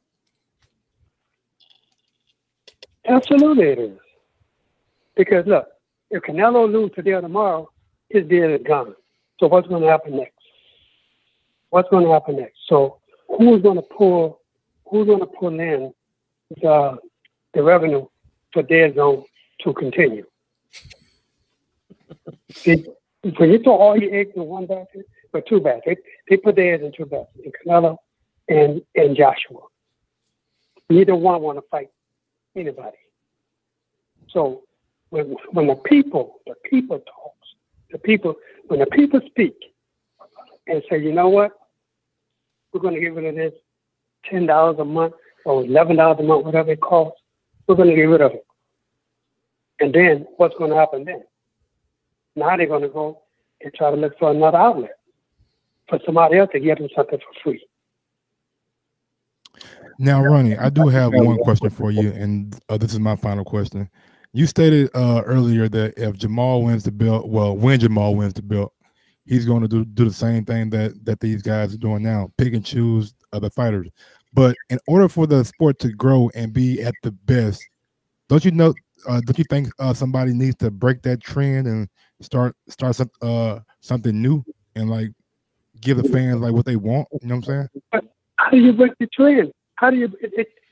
Absolutely it is. Because look, if Canelo loses today or tomorrow, his deal is gone. So what's going to happen next? What's going to happen next? So who's going to pull in the revenue for their zone to continue? When you throw all your eggs in one basket, or two baskets, they put their eggs in two baskets, in Canelo and Joshua. Neither one want to fight anybody. So when the people talks, when the people speak and say, you know what, we're going to get rid of this $10 a month or $11 a month, whatever it costs, we're going to get rid of it. And then what's going to happen then? Now they're going to go and try to look for another outlet for somebody else to get them something for free. Now, Ronnie, I do have one question for you, and this is my final question. You stated earlier that if Jermall wins the belt, when Jermall wins the belt, he's going to do the same thing that these guys are doing now, pick and choose other fighters. But in order for the sport to grow and be at the best, don't you think somebody needs to break that trend and start something new and like give the fans like what they want? You know what I'm saying? How do you break the trend? How do you?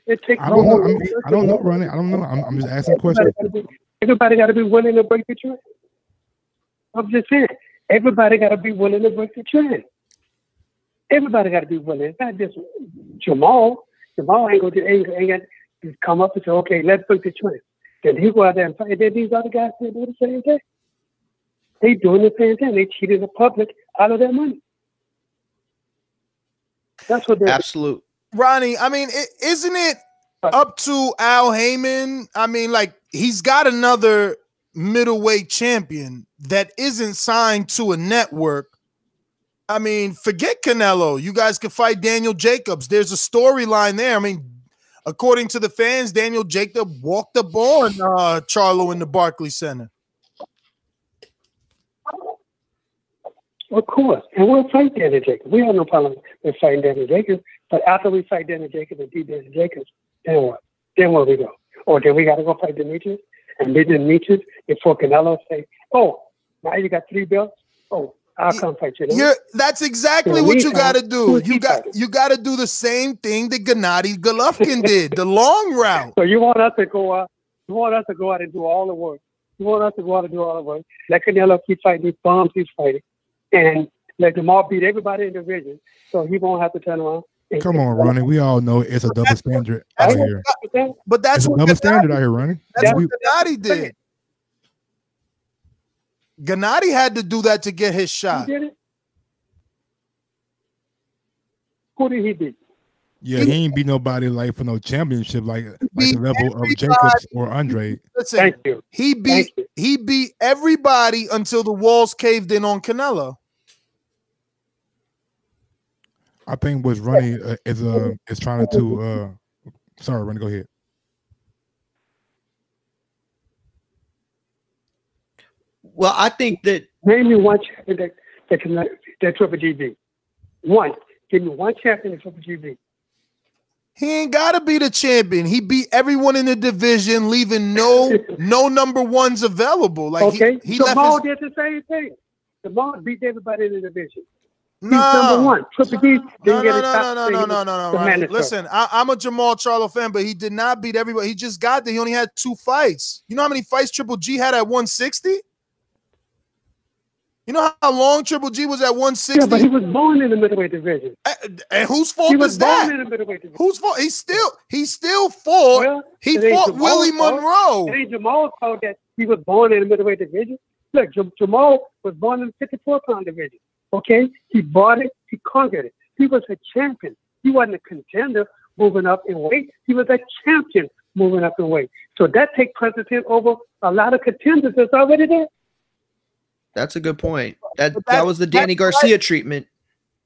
It takes. I don't know. I don't know, Ronnie. I don't know. I'm just asking questions. Everybody got to be willing to break the trend. I'm just saying. Everybody got to be willing to break the trend. Everybody got to be willing. It's not just Jermall. Jermall ain't got to come up and say, okay, let's break the trend. Then he go out there and fight. Then these other guys they do the same thing. They doing the same thing. They cheating the public out of their money. That's what they're absolute. Ronnie, I mean, isn't it up to Al Heyman? I mean, like, he's got another middleweight champion that isn't signed to a network. I mean, forget Canelo. You guys could fight Daniel Jacobs. There's a storyline there. I mean, according to the fans, Daniel Jacobs walked up on Charlo in the Barclays Center. Of course. And we'll fight Daniel Jacobs. We have no problem with fighting Daniel Jacobs. But after we fight Daniel Jacobs and beat Daniel Jacobs, then what? Then where we go? Or then we got to go fight Demetrius and beat Demetrius before Canelo say, oh, now you got 3 belts? Oh, I'll come fight you. That's exactly what you got to do. You got to do the same thing that Gennady Golovkin did, the long route. So you want us to go out? You want us to go out and do all the work? You want us to go out and do all the work? Let Canelo keep fighting these bombs he's fighting, and let Jermall beat everybody in the division, so he won't have to turn around. Come on, Ronnie. We all know it's a double standard out here. But that's what double standard out here, Ronnie. That's what Gennady did. Gennady had to do that to get his shot. He did it? Who did he beat? Yeah, he ain't beat nobody like for no championship like the level of Jacobs or Andre. Listen, Thank you. He beat everybody until the walls caved in on Canelo. I think what Ronnie is trying to sorry, Ronnie, go ahead. Well, I think that name me one champion that Triple G beat. One. Give me one champion that Triple G beat. He ain't got to be the champion. He beat everyone in the division, leaving no number ones available. Like okay, he Jermall did the same thing. Jermall beat everybody in the division. No. He's number one. Triple G didn't get a No. Right. Listen, I'm a Jermall Charlo fan, but he did not beat everybody. He just got there. He only had 2 fights. You know how many fights Triple G had at 160? You know how long Triple G was at 160? Yeah, but he was born in the middleweight division. And whose fault He was is that? born in the middleweight division. Whose fault? He still fought. Well, He it ain't fought Jamal's Willie fault. Monroe. It ain't Jamal's fault that he was born in the middleweight division. Look, Jamal was born in the 54-pound division. Okay? He bought it. He conquered it. He was a champion. He wasn't a contender moving up in weight. He was a champion moving up in weight. So that takes precedent over a lot of contenders that's already there. That's a good point. That was the Danny Garcia treatment.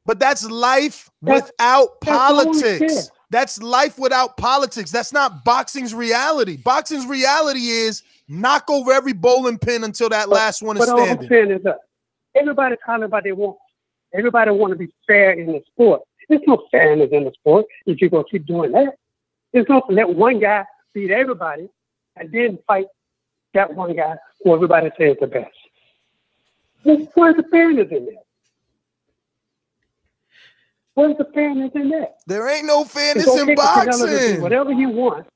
But that's life without politics. That's life without politics. That's not boxing's reality. Boxing's reality is knock over every bowling pin until that last one is But all I'm standing. saying is that everybody talking about they want. Everybody want to be fair in the sport. There's no fairness in the sport if you're going to keep doing that. There's no let one guy beat everybody and then fight that one guy who everybody says is the best. Where's the fairness in that? Where's the fairness in that? There ain't no fairness It's okay in for Canelo to do boxing. whatever he wants.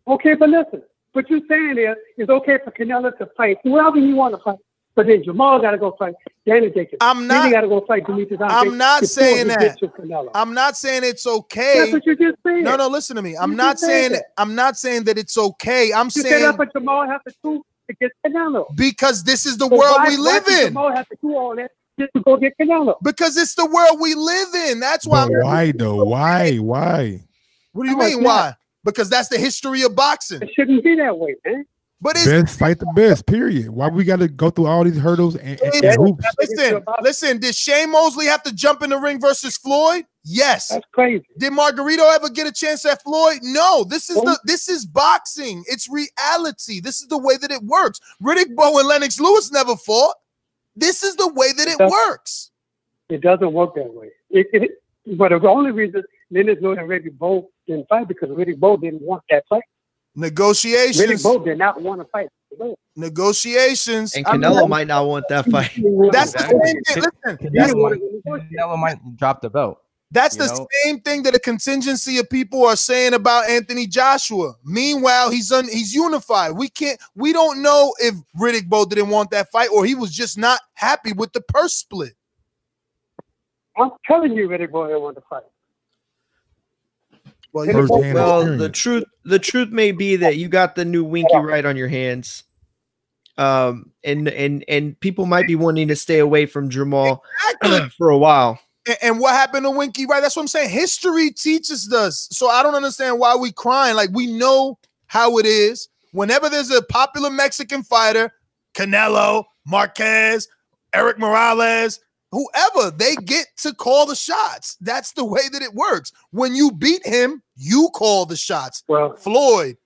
Okay, but listen, what you're saying is it's okay for Canelo to fight whoever he want to fight. But then Jamal got to go fight Danny Jacobs. I'm not- Then he got to go fight Demetrius Andrade I'm not before saying he that. gets to Canelo. I'm not saying it's okay. That's what you just said. No, listen to me. I'm You not just said saying that. I'm not saying that it's okay. I'm You said saying that's what Jamal has to do to get Canelo. because this is the So world why we live does in. Jamal have to do all that just to go get Canelo? Because it's the world we live in. That's why. But why though? Why? What do you No, it's mean? not. Why? Because that's the history of boxing. It shouldn't be that way, man. But it's Best fight the best. Period. Why we got to go through all these hurdles and hoops? Listen. Did Shane Mosley have to jump in the ring versus Floyd? Yes. That's crazy. Did Margarito ever get a chance at Floyd? No. This is boxing. It's reality. This is the way that it works. Riddick Bowe and Lennox Lewis never fought. This is the way that it works. It doesn't work that way. But the only reason Lennox Lewis and Riddick Bowe didn't fight because Riddick Bowe didn't want that fight. Negotiations. Riddick Bowe did not want to fight. Negotiations. And Canelo might not want that fight. That's the same thing. Listen, Canelo might drop the belt. that's You the know? same thing that a contingency of people are saying about Anthony Joshua. Meanwhile, he's unified. We don't know if Riddick Bowe didn't want that fight or he was just not happy with the purse split. I'm telling you, Riddick Bowe didn't want to fight. Well, the truth may be that you got the new Winky right on your hands. And people might be wanting to stay away from Jamal for a while. And what happened to Winky, right? That's what I'm saying. History teaches us. So I don't understand why we crying. Like, we know how it is. Whenever there's a popular Mexican fighter, Canelo, Marquez, Eric Morales, whoever, they get to call the shots. That's the way that it works. When you beat him, you call the shots. Well, Floyd,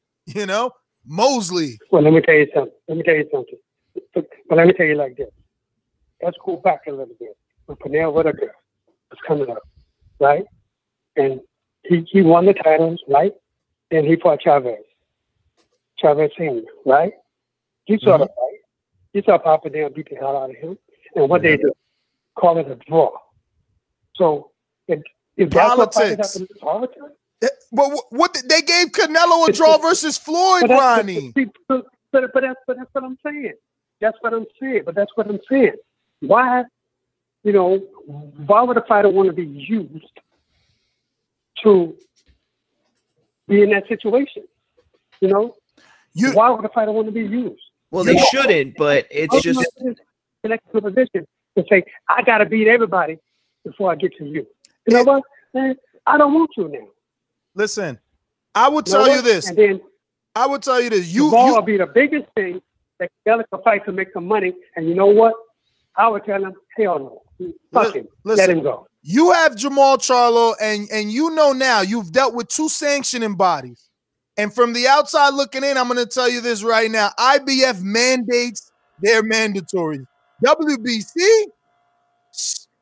Mosley. Well, let me tell you something. But let me tell you like this. Let's go back a little bit. When Pernell Whitaker was coming up, right? And he won the titles, right? Then he fought Chavez Sr., right? You saw the fight. You saw Papa Dan beat the hell out of him. And what they do? Call it a draw. So if that's what Politics. Is politics. But what they gave Canelo a draw versus Floyd, Ronnie. But that's what I'm saying. That's what I'm saying. Why, why would a fighter want to be used to be in that situation? Why would a fighter want to be used? Well, they shouldn't, but it's just in a position to say, I got to beat everybody before I get to you. You know what? Man, I don't want you now. Listen, I would tell you this. And then I would tell you this. The ball will be the biggest thing that Canelo can fight to make some money. And you know what? I would tell him, hell no. Fuck him. Let him go. You have Jermall Charlo, and you know now you've dealt with 2 sanctioning bodies. And from the outside looking in, I'm going to tell you this right now. IBF mandates their mandatories. WBC,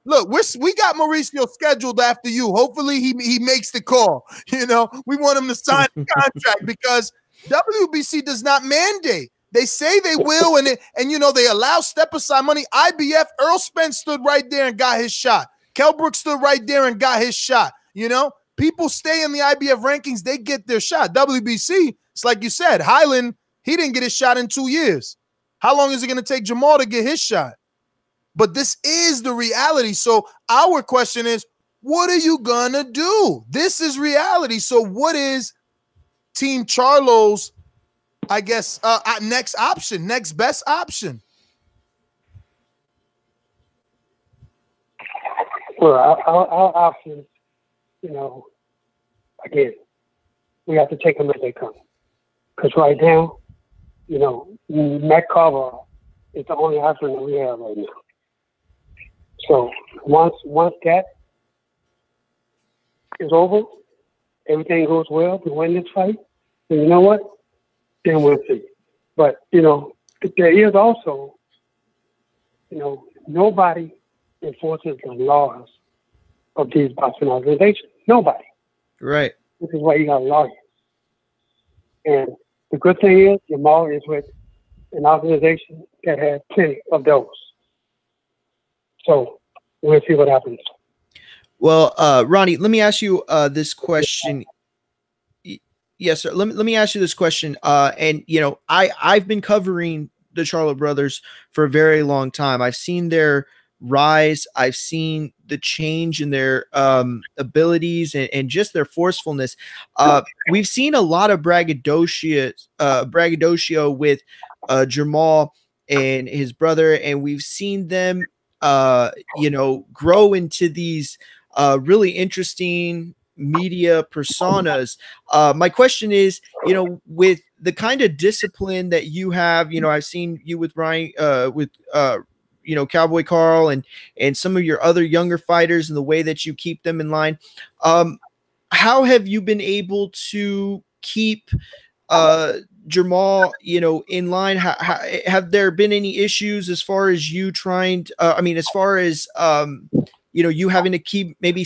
look, we got Mauricio scheduled after you. Hopefully he makes the call. We want him to sign the contract because WBC does not mandate. They say they will, and they allow step-aside money. IBF, Earl Spence stood right there and got his shot. Kell Brook stood right there and got his shot. People stay in the IBF rankings, they get their shot. WBC, it's like you said, Highland, he didn't get his shot in 2 years. How long is it going to take Jamal to get his shot? but this is the reality. So our question is, what are you gonna do? This is reality. So what is Team Charlo's, I guess, next option, next best option? Well, our options, again, we have to take them as they come. Because right now, Matt Korobov is the only option that we have right now. So once that is over, everything goes well, we win this fight, and you know what? Then we'll see. But, there is also, nobody enforces the laws of these boxing organizations. Nobody. Right. This is why you got lawyers. And the good thing is, Jermall is with an organization that has plenty of those. So we'll see what happens. Well, Ronnie, let me ask you this question. Yes, sir. Let me ask you this question. And I've been covering the Charlo brothers for a very long time. I've seen their rise. I've seen the change in their abilities and just their forcefulness. We've seen a lot of braggadocio with Jermall and his brother, and we've seen them, grow into these really interesting media personas. My question is, with the kind of discipline that you have, I've seen you with Ryan, Cowboy Carl and some of your other younger fighters and the way that you keep them in line. How have you been able to keep Jermall, in line? Have there been any issues as far as you trying to, as far as, you having to keep maybe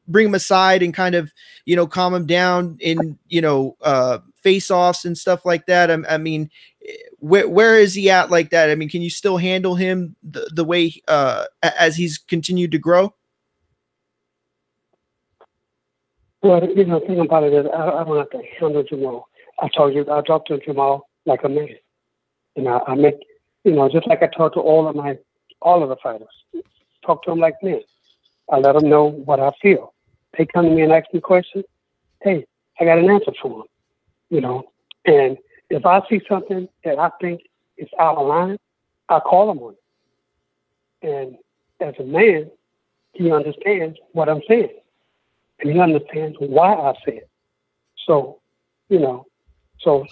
bring him aside and kind of, calm him down in, face-offs and stuff like that? Where is he at like that? Can you still handle him the way as he's continued to grow? Well, the thing about it is I don't have to handle Jermall. I told you, I talk to Jermall like a man. And I make, just like I talk to all of the fighters. Talk to them like men. I let them know what I feel. They come to me and ask me questions. Hey, I got an answer for them. And if I see something that I think is out of line, I call them on it. And as a man, he understands what I'm saying. And he understands why I say it. So, so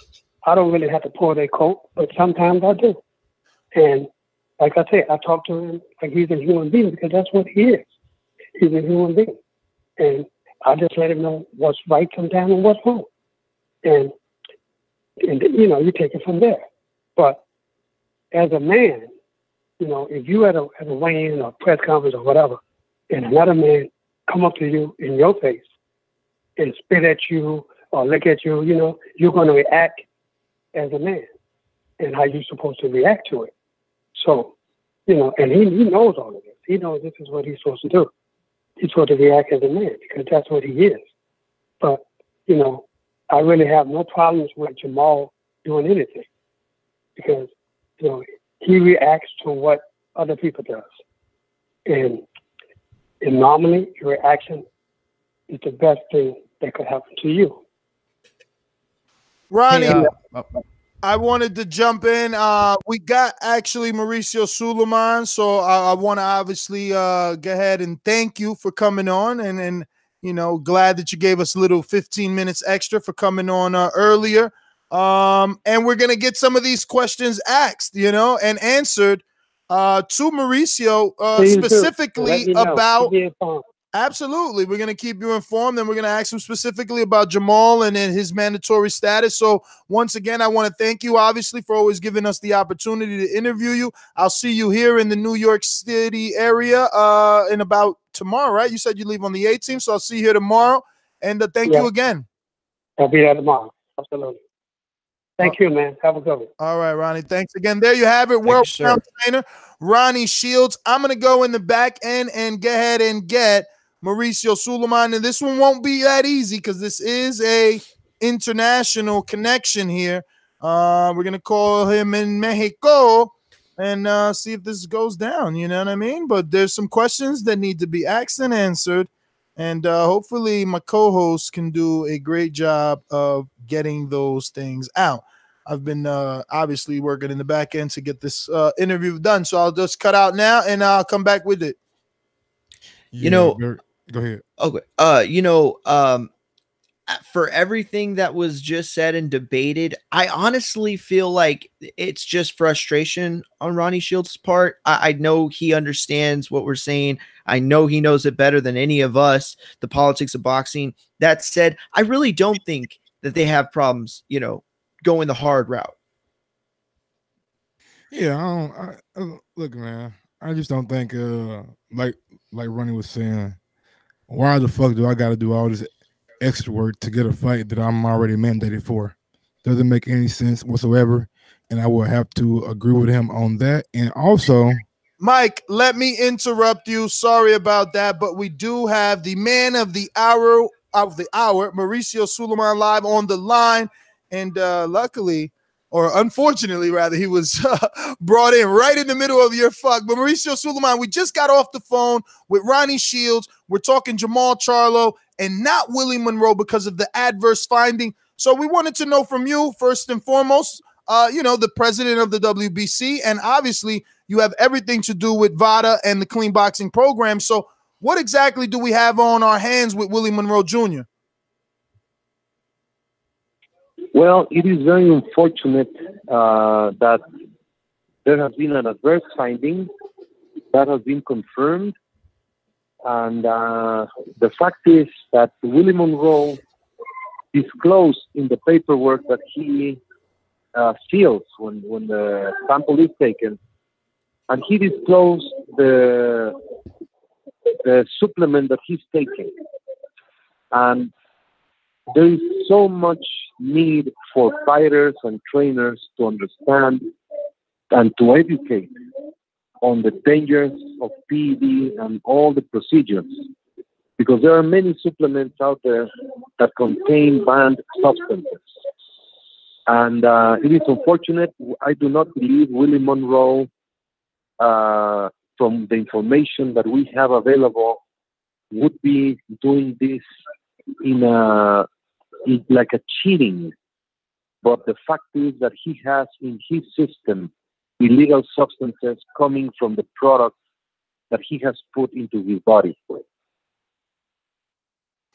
I don't really have to pull their coat, but sometimes I do. And like I said, I talk to him like he's a human being because that's what he is. He's a human being. And I just let him know what's right sometimes and what's wrong. And you take it from there. But as a man, if you at a weigh-in or press conference or whatever, and another man come up to you in your face and spit at you or look at you, you're going to react as a man and how you're supposed to react to it. So, and he knows all of this. He knows this is what he's supposed to do. He's supposed to react as a man because that's what he is. But, I really have no problems with Jermall doing anything because, he reacts to what other people does. And normally your reaction is the best thing that could happen to you. Ronnie, I wanted to jump in. We got actually Mauricio Sulaimon, so I want to obviously go ahead and thank you for coming on, and glad that you gave us a little 15 minutes extra for coming on earlier. And we're gonna get some of these questions asked, and answered to Mauricio specifically about. Absolutely. We're going to keep you informed, and we're going to ask him specifically about Jermall and his mandatory status. So once again, I want to thank you, obviously, for always giving us the opportunity to interview you. I'll see you here in the New York City area in about tomorrow, right? You said you leave on the 18th, so I'll see you here tomorrow. And thank you again. I'll be there tomorrow. Absolutely. Thank you, man. Have a good one. All right, Ronnie. Thanks again. There you have it. World-renowned trainer Ronnie Shields. I'm going to go in the back end and go ahead and get Mauricio Sulaimon, and this one won't be that easy because this is a international connection here. We're gonna call him in Mexico, and see if this goes down. You know what I mean? But there's some questions that need to be asked and answered, and hopefully my co-host can do a great job of getting those things out. I've been obviously working in the back end to get this interview done, so I'll just cut out now and I'll come back with it. Go ahead. Okay. For everything that was just said and debated, I honestly feel like it's just frustration on Ronnie Shields' part. I know he understands what we're saying. I know he knows it better than any of us, the politics of boxing. That said, I really don't think that they have problems, going the hard route. Yeah, look, man. I just don't think, like Ronnie was saying, why the fuck do I got to do all this extra work to get a fight that I'm already mandated for? Doesn't make any sense whatsoever, and I will have to agree with him on that. And also, Mike, let me interrupt you. Sorry about that, but we do have the man of the hour, Mauricio Sulaimon, live on the line, and luckily, or unfortunately rather, he was brought in right in the middle of your fuck. But Mauricio Sulaimon, we just got off the phone with Ronnie Shields. We're talking Jermall Charlo and not Willie Monroe because of the adverse finding. So we wanted to know from you, first and foremost, the president of the WBC, and obviously you have everything to do with VADA and the clean boxing program. So what exactly do we have on our hands with Willie Monroe Jr.? Well, it is very unfortunate that there has been an adverse finding that has been confirmed. And the fact is that Willie Monroe disclosed in the paperwork that he seals when the sample is taken, and he disclosed the supplement that he's taking. And there is so much need for fighters and trainers to understand and to educate on the dangers of PED and all the procedures, because there are many supplements out there that contain banned substances. And it is unfortunate. I do not believe Willie Monroe, from the information that we have available, would be doing this in like a cheating. But the fact is that he has in his system illegal substances coming from the product that he has put into his body.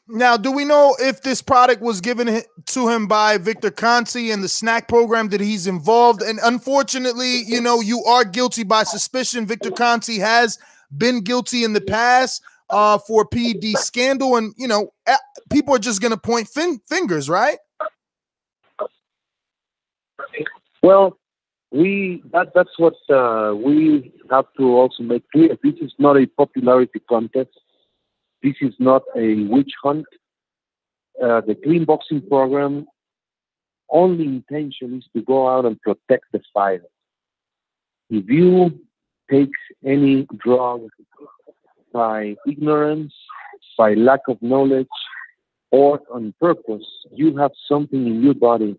Now, do we know if this product was given to him by Victor Conti and the snack program that he's involved? And unfortunately, you are guilty by suspicion. Victor Conti has been guilty in the past for PED scandal. And, people are just going to point fingers, right? Well, that's what we have to also make clear. This is not a popularity contest. This is not a witch hunt. The clean boxing program only intention is to go out and protect the fighter. If you take any drug by ignorance, by lack of knowledge, or on purpose, you have something in your body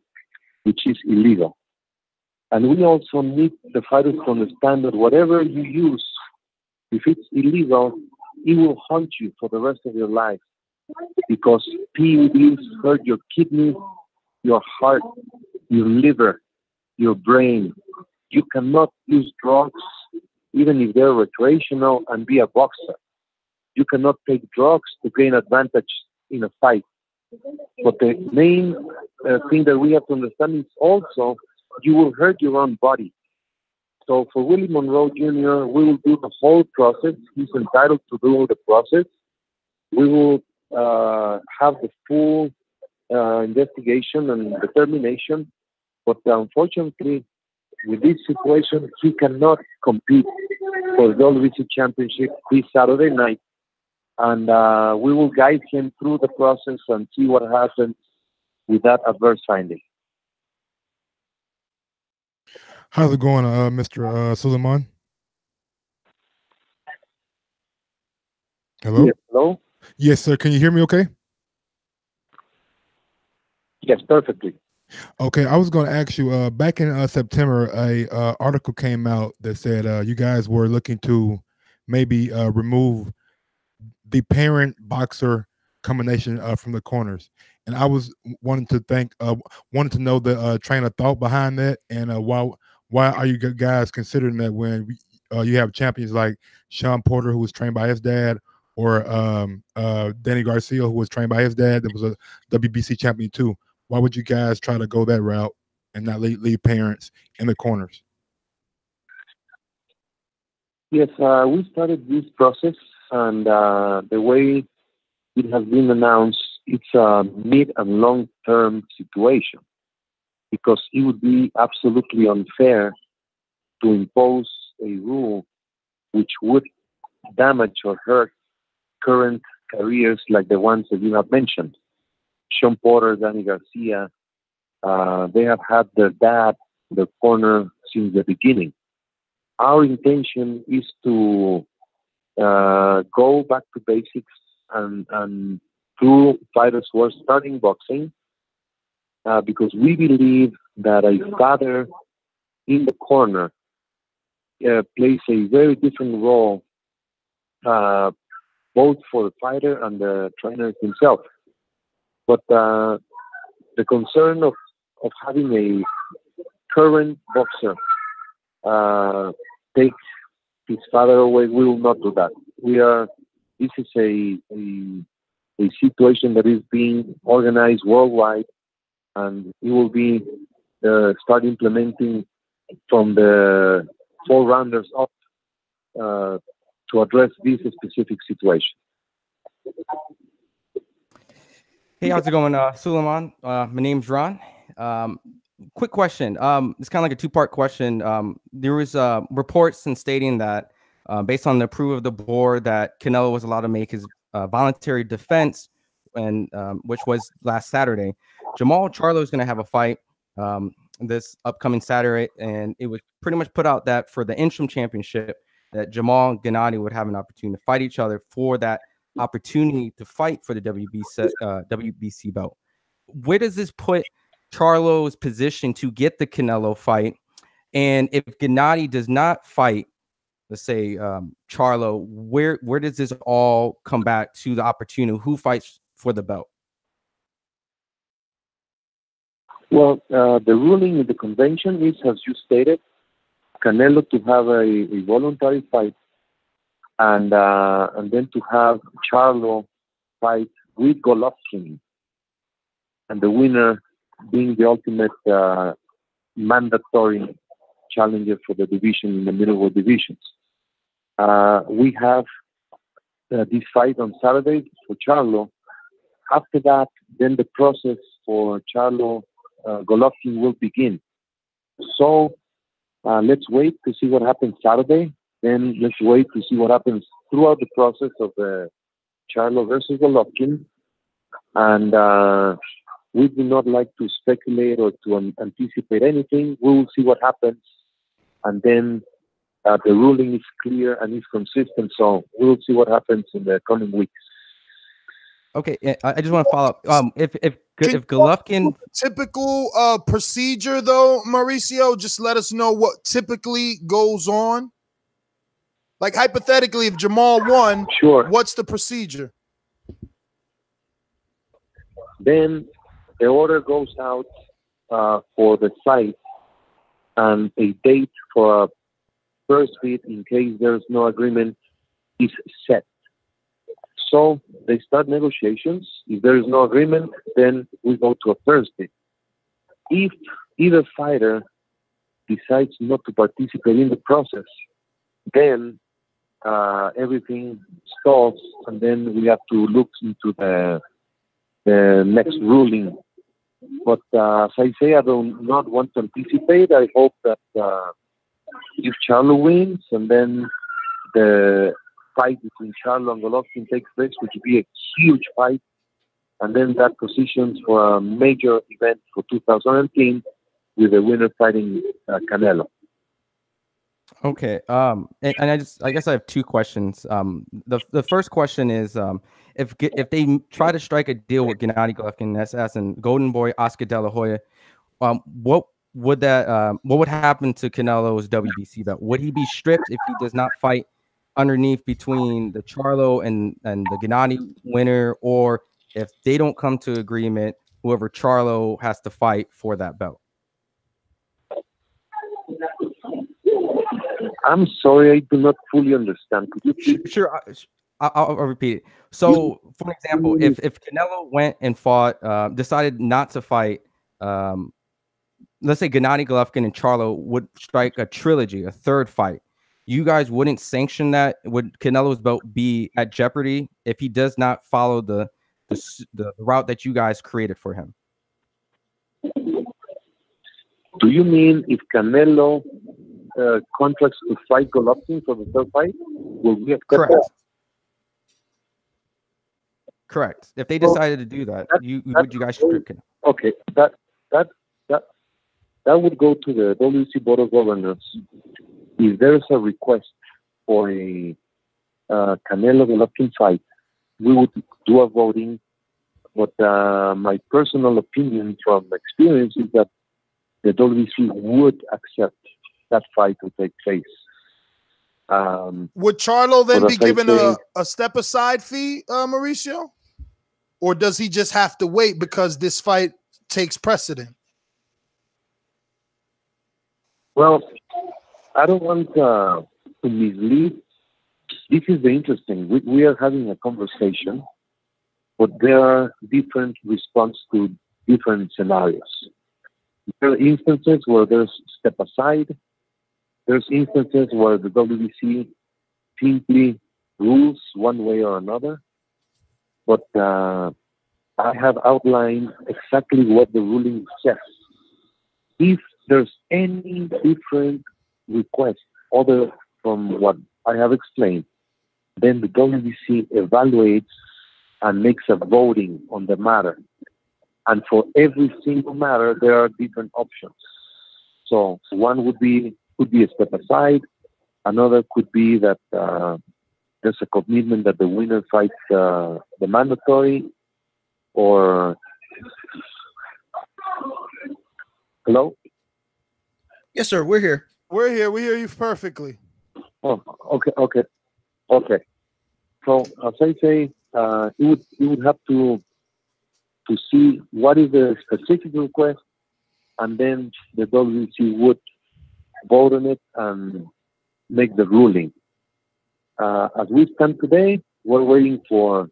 which is illegal. And we also need the fighters to understand that whatever you use, if it's illegal, it will haunt you for the rest of your life, because PEDs hurt your kidneys, your heart, your liver, your brain. You cannot use drugs, even if they're recreational, and be a boxer. You cannot take drugs to gain advantage in a fight. But the main thing that we have to understand is also you will hurt your own body. So for Willie Monroe Jr., we will do the whole process. He's entitled to do the process. We will have the full investigation and determination. But unfortunately, with this situation, he cannot compete for the WBC championship this Saturday night. And we will guide him through the process and see what happens with that adverse finding. How's it going, Mr. Sulaimon? Hello? Yes, hello? Yes, sir. Can you hear me okay? Yes, perfectly. Okay, I was going to ask you. Back in September, a article came out that said you guys were looking to maybe remove the parent boxer combination from the corners, and I was wanted to know the train of thought behind that, and why are you guys considering that when you have champions like Sean Porter, who was trained by his dad, or Danny Garcia, who was trained by his dad, that was a WBC champion too. Why would you guys try to go that route and not leave parents in the corners? Yes, we started this process, and the way it has been announced, it's a mid and long-term situation, because it would be absolutely unfair to impose a rule which would damage or hurt current careers like the ones that you have mentioned. Sean Porter, Danny Garcia, they have had their dad in the corner since the beginning. Our intention is to go back to basics and do fighters who are starting boxing, because we believe that a father in the corner plays a very different role, both for the fighter and the trainer himself. But the concern of having a current boxer take his father away, we will not do that. This is a situation that is being organized worldwide, and we will be start implementing from the 4 rounders up to address this specific situation. Hey, how's it going, Sulaimon? My name's Ron. Quick question. It's kind of like a 2-part question. There was reports and stating that based on the approval of the board, that Canelo was allowed to make his voluntary defense, and which was last Saturday. Jermall Charlo is going to have a fight this upcoming Saturday, and it was pretty much put out that for the interim championship, that Jermall and Gennady would have an opportunity to fight each other for that opportunity to fight for the WBC belt. Where does this put Charlo's position to get the Canelo fight? And if Gennady does not fight, let's say Charlo, where does this all come back to the opportunity? Who fights for the belt? Well, the ruling in the convention is, as you stated, Canelo to have a voluntary fight, and then to have Charlo fight with Golovkin, and the winner being the ultimate mandatory challenger for the division in the middleweight divisions. We have this fight on Saturday for Charlo. After that, then the process for Charlo Golovkin will begin. So let's wait to see what happens Saturday. Then let's wait to see what happens throughout the process of the Charlo versus Golovkin. And we do not like to speculate or to anticipate anything. We will see what happens. And then the ruling is clear and is consistent. So we will see what happens in the coming weeks. Okay, I just want to follow up. If Golovkin, typical procedure though, Mauricio, just let us know what typically goes on. Like hypothetically, if Jermall won, sure, what's the procedure? Then the order goes out for the site, and a date for a first bid in case there's no agreement is set. So they start negotiations. If there is no agreement, then we go to a first bid. If either fighter decides not to participate in the process, then everything stalls, and then we have to look into the next ruling. But as I say, I do not want to anticipate. I hope that if Charlo wins, and then the fight between Charlo and Golovkin takes place, which would be a huge fight, and then that positions for a major event for 2018 with the winner fighting Canelo. Okay. And I guess I have 2 questions. The first question is, if they try to strike a deal with Gennady Golovkin, that's as in Golden Boy Oscar De La Hoya, what would happen to Canelo's WBC belt? Would he be stripped if he does not fight underneath between the Charlo and the Gennady winner, or if they don't come to agreement, whoever Charlo has to fight for that belt? I'm sorry, I do not fully understand. Could you please? Sure, I'll repeat it. So, for example, if Canelo went and fought, decided not to fight, let's say Gennady Golovkin and Charlo would strike a trilogy, a third fight, you guys wouldn't sanction that? Would Canelo's belt be at jeopardy if he does not follow the route that you guys created for him? Do you mean if Canelo contracts to fight Golovkin for the third fight, will we accept Correct. that? Correct. If they decided to do that, would you guys strip Canelo? Okay, that would go to the WC Board of Governors. If there's a request for a Canelo Golovkin fight, we would do a voting. But my personal opinion from experience is that the WC would accept that fight to take place. Would Charlo then be given a step aside fee, Mauricio? Or does he just have to wait because this fight takes precedent? Well, I don't want to mislead. This is the interesting. We are having a conversation, but there are different responses to different scenarios. There are instances where there's step aside. There's instances where the WBC simply rules one way or another. But I have outlined exactly what the ruling says. If there's any different request other from what I have explained, then the WBC evaluates and makes a voting on the matter. And for every single matter, there are different options. So one could be a step aside. Another could be that there's a commitment that the winner fights the mandatory. Or hello? Yes, sir. We're here. We're here. We hear you perfectly. Oh, okay. So as I say, you would have to see what is the specific request, and then the WBC would vote on it and make the ruling. As we stand today, we're waiting for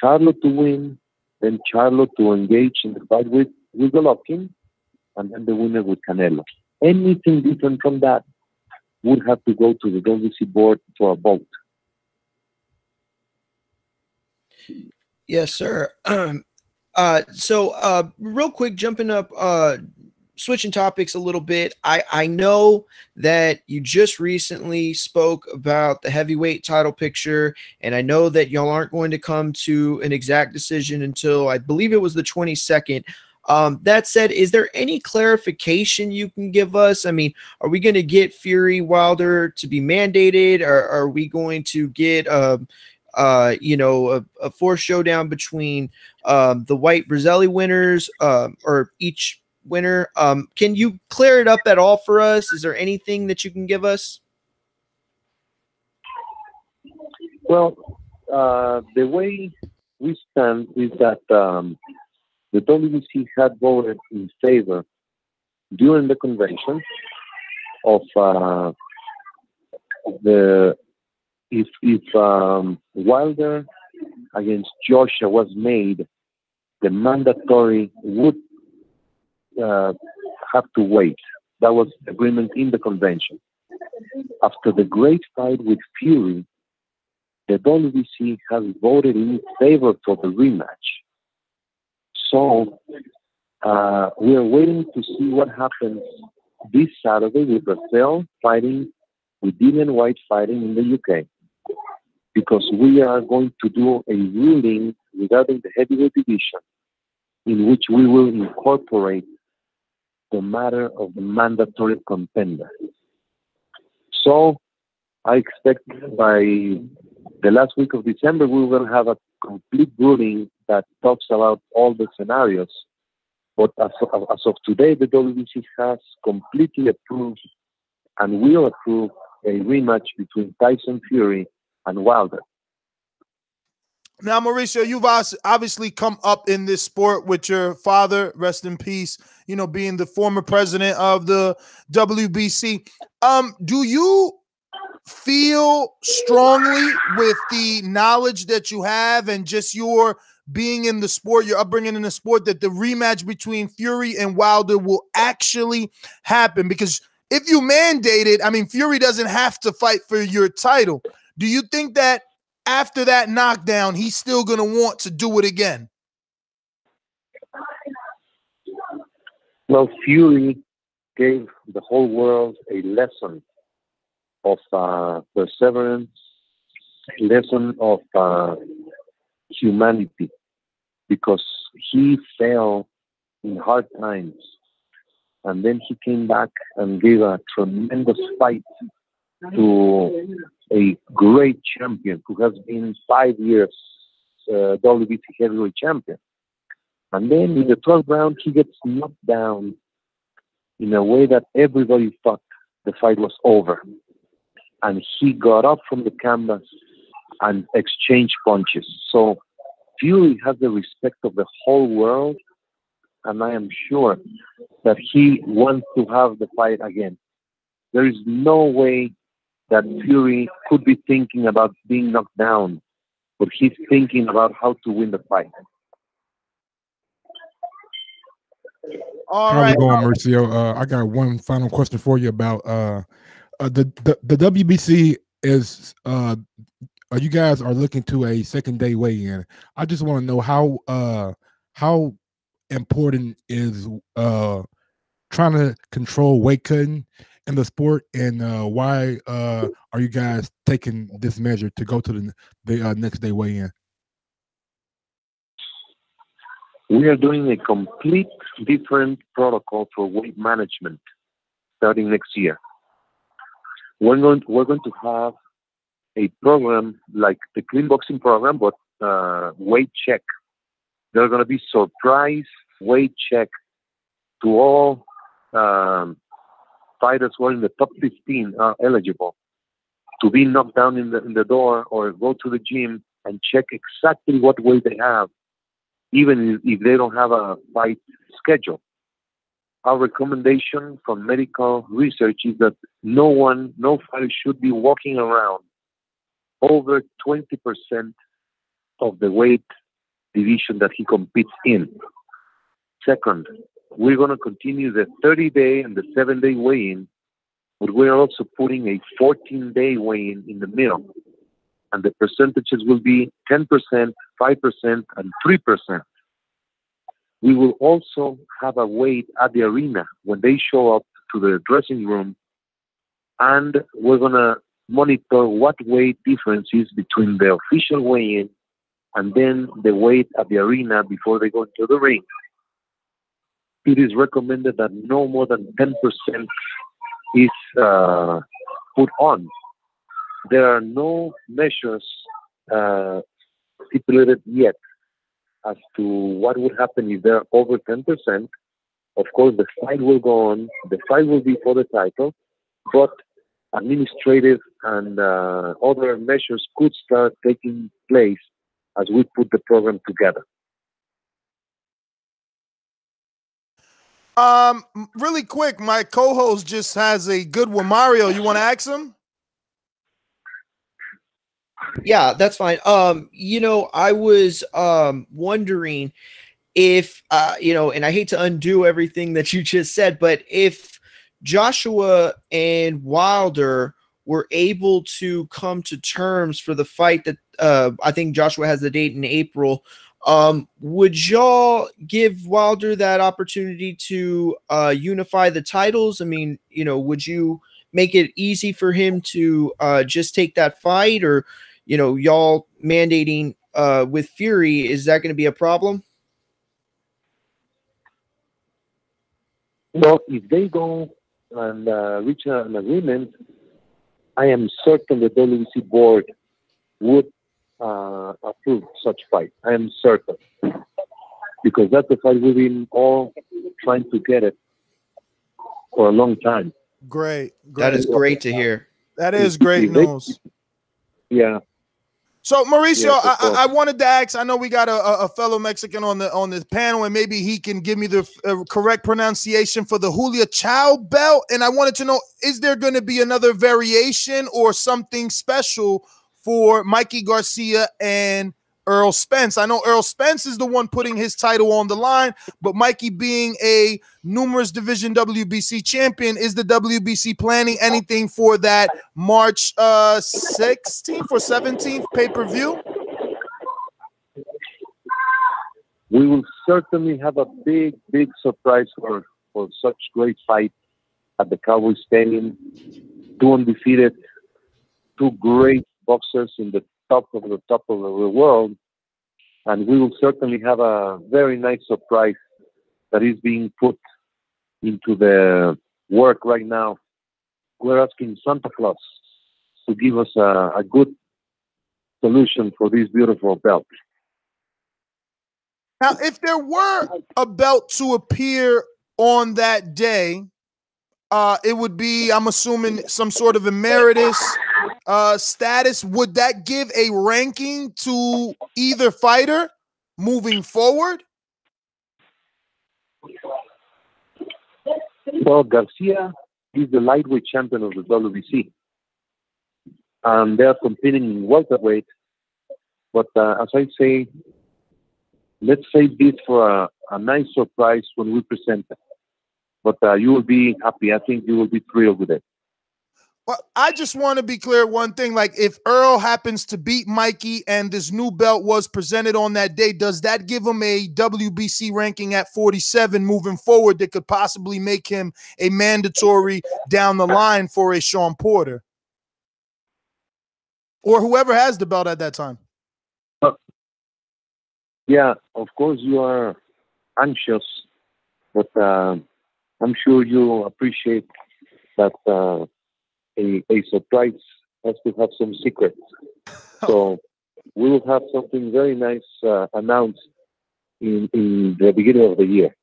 Charlo to win, then Charlo to engage in the fight with Golovkin, and then the winner with Canelo. Anything different from that would have to go to the WBC board for a vote. Yes, sir. So real quick, jumping up, switching topics a little bit. I know that you just recently spoke about the heavyweight title picture, and I know that y'all aren't going to come to an exact decision until I believe it was the 22nd. That said, is there any clarification you can give us? I mean, are we going to get Fury Wilder to be mandated, or are we going to get a forced showdown between the white Brazili winners, or each winner? Can you clear it up at all for us? Is there anything that you can give us? Well, the way we stand is that the WBC had voted in favor during the convention of if Wilder against Joshua was made, the mandatory would have to wait. That was agreement in the convention. After the great fight with Fury, the WBC has voted in favor for the rematch. So we are waiting to see what happens this Saturday with Brazil fighting with Dillian White fighting in the UK, because we are going to do a ruling regarding the heavyweight division in which we will incorporate the matter of the mandatory contender. So I expect by the last week of December, we will have a complete ruling that talks about all the scenarios But as of today, the WBC has completely approved and will approve a rematch between Tyson Fury and Wilder. Now, Mauricio, you've obviously come up in this sport with your father, rest in peace, being the former president of the WBC. Do you feel strongly with the knowledge that you have and just your being in the sport, your upbringing in the sport, that the rematch between Fury and Wilder will actually happen? Because if you mandate it, I mean, Fury doesn't have to fight for your title. Do you think that after that knockdown, he's still going to want to do it again? Well, Fury gave the whole world a lesson of perseverance, a lesson of humanity, because he fell in hard times. And then he came back and gave a tremendous fight to a great champion who has been 5 years WBC heavyweight champion. And then in the 12th round, he gets knocked down in a way that everybody thought the fight was over. And he got up from the canvas and exchanged punches. So Fury has the respect of the whole world, and I am sure that he wants to have the fight again. There is no way that Fury could be thinking about being knocked down, but he's thinking about how to win the fight. How are we going, Mauricio? I got one final question for you about the WBC is you guys are looking to a second day weigh-in. I just want to know how important is trying to control weight cutting in the sport, and why are you guys taking this measure to go to the next day weigh-in? We are doing a complete different protocol for weight management starting next year. We're going to have a program like the clean boxing program, but weight check. There are going to be surprise weight check to all fighters who are in the top 15 are eligible to be knocked down in the door or go to the gym and check exactly what weight they have, even if they don't have a fight schedule. Our recommendation from medical research is that no fighter should be walking around over 20% of the weight division that he competes in. Second, we're going to continue the 30-day and the 7-day weigh-in, but we're also putting a 14-day weigh-in in the middle. And the percentages will be 10%, 5%, and 3%. We will also have a weight at the arena when they show up to the dressing room, and we're going to monitor what weight difference is between the official weigh-in and then the weight at the arena before they go into the ring. It is recommended that no more than 10% is put on. There are no measures stipulated yet as to what would happen if they're over 10%. Of course, the fight will go on. The fight will be for the title, but administrative and other measures could start taking place as we put the program together. Really quick, my co-host just has a good one. Mario, you want to ask him? Yeah, that's fine. I was wondering if and I hate to undo everything that you just said, but if Joshua and Wilder were able to come to terms for the fight that I think Joshua has the date in April, would y'all give Wilder that opportunity to unify the titles? I mean, would you make it easy for him to just take that fight, or y'all mandating with Fury, is that going to be a problem? Well, if they go and reach an agreement, I am certain the WBC board would approve such fight. I am certain. because that's the fight we've been all trying to get it for a long time. Great. That is great to hear. That is great news. Yeah. So Mauricio, Yes, of course. I wanted to ask. I know we got a fellow Mexican on this panel, and maybe he can give me the correct pronunciation for the Julia Chow belt. And I wanted to know: is there going to be another variation or something special for Mikey Garcia and Earl Spence? I know Earl Spence is the one putting his title on the line, but Mikey, being a numerous division WBC champion, is the WBC planning anything for that March 16th or 17th pay-per-view? We will certainly have a big surprise for such great fight at the Cowboy Stadium. Two undefeated, two great boxers in the top of the world, and we will certainly have a very nice surprise that is being put into the work right now. We're asking Santa Claus to give us a good solution for this beautiful belt. Now, if there were a belt to appear on that day, it would be, I'm assuming, some sort of emeritus status. Would that give a ranking to either fighter moving forward? Well, Garcia is the lightweight champion of the WBC, and they are competing in welterweight. But as I say, let's save this for a nice surprise when we present it. But you will be happy. I think you will be thrilled with it. Well, I just want to be clear one thing. Like, if Earl happens to beat Mikey and this new belt was presented on that day, does that give him a WBC ranking at 47 moving forward that could possibly make him a mandatory down the line for a Sean Porter or whoever has the belt at that time? Yeah, of course you are anxious, but I'm sure you appreciate that a surprise has to have some secrets. So we will have something very nice announced in the beginning of the year.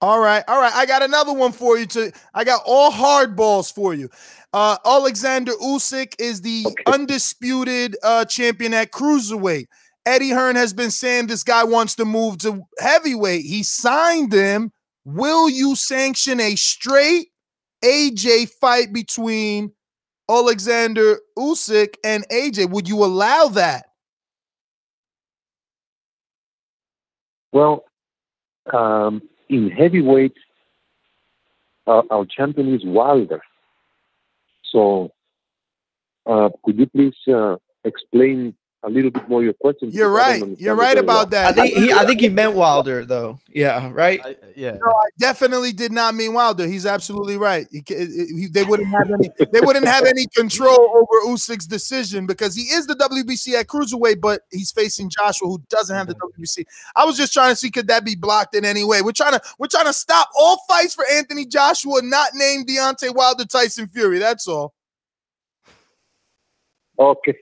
All right. I got another one for you. I got all hardballs for you. Alexander Usyk is the undisputed champion at cruiserweight. Eddie Hearn has been saying this guy wants to move to heavyweight. He signed him. Will you sanction a straight AJ fight between Alexander Usyk and AJ? Would you allow that? Well, in heavyweight, our champion is Wilder. So could you please explain a little bit more your question? You're right. You're right about that. I think he meant Wilder, though. Yeah, right. Yeah. No, I definitely did not mean Wilder. He's absolutely right. They wouldn't have any. They wouldn't have any control over Usyk's decision because he is the WBC at cruiserweight, but he's facing Joshua, who doesn't have the WBC. I was just trying to see, could that be blocked in any way? We're trying to stop all fights for Anthony Joshua, not name Deontay Wilder, Tyson Fury. That's all. Okay.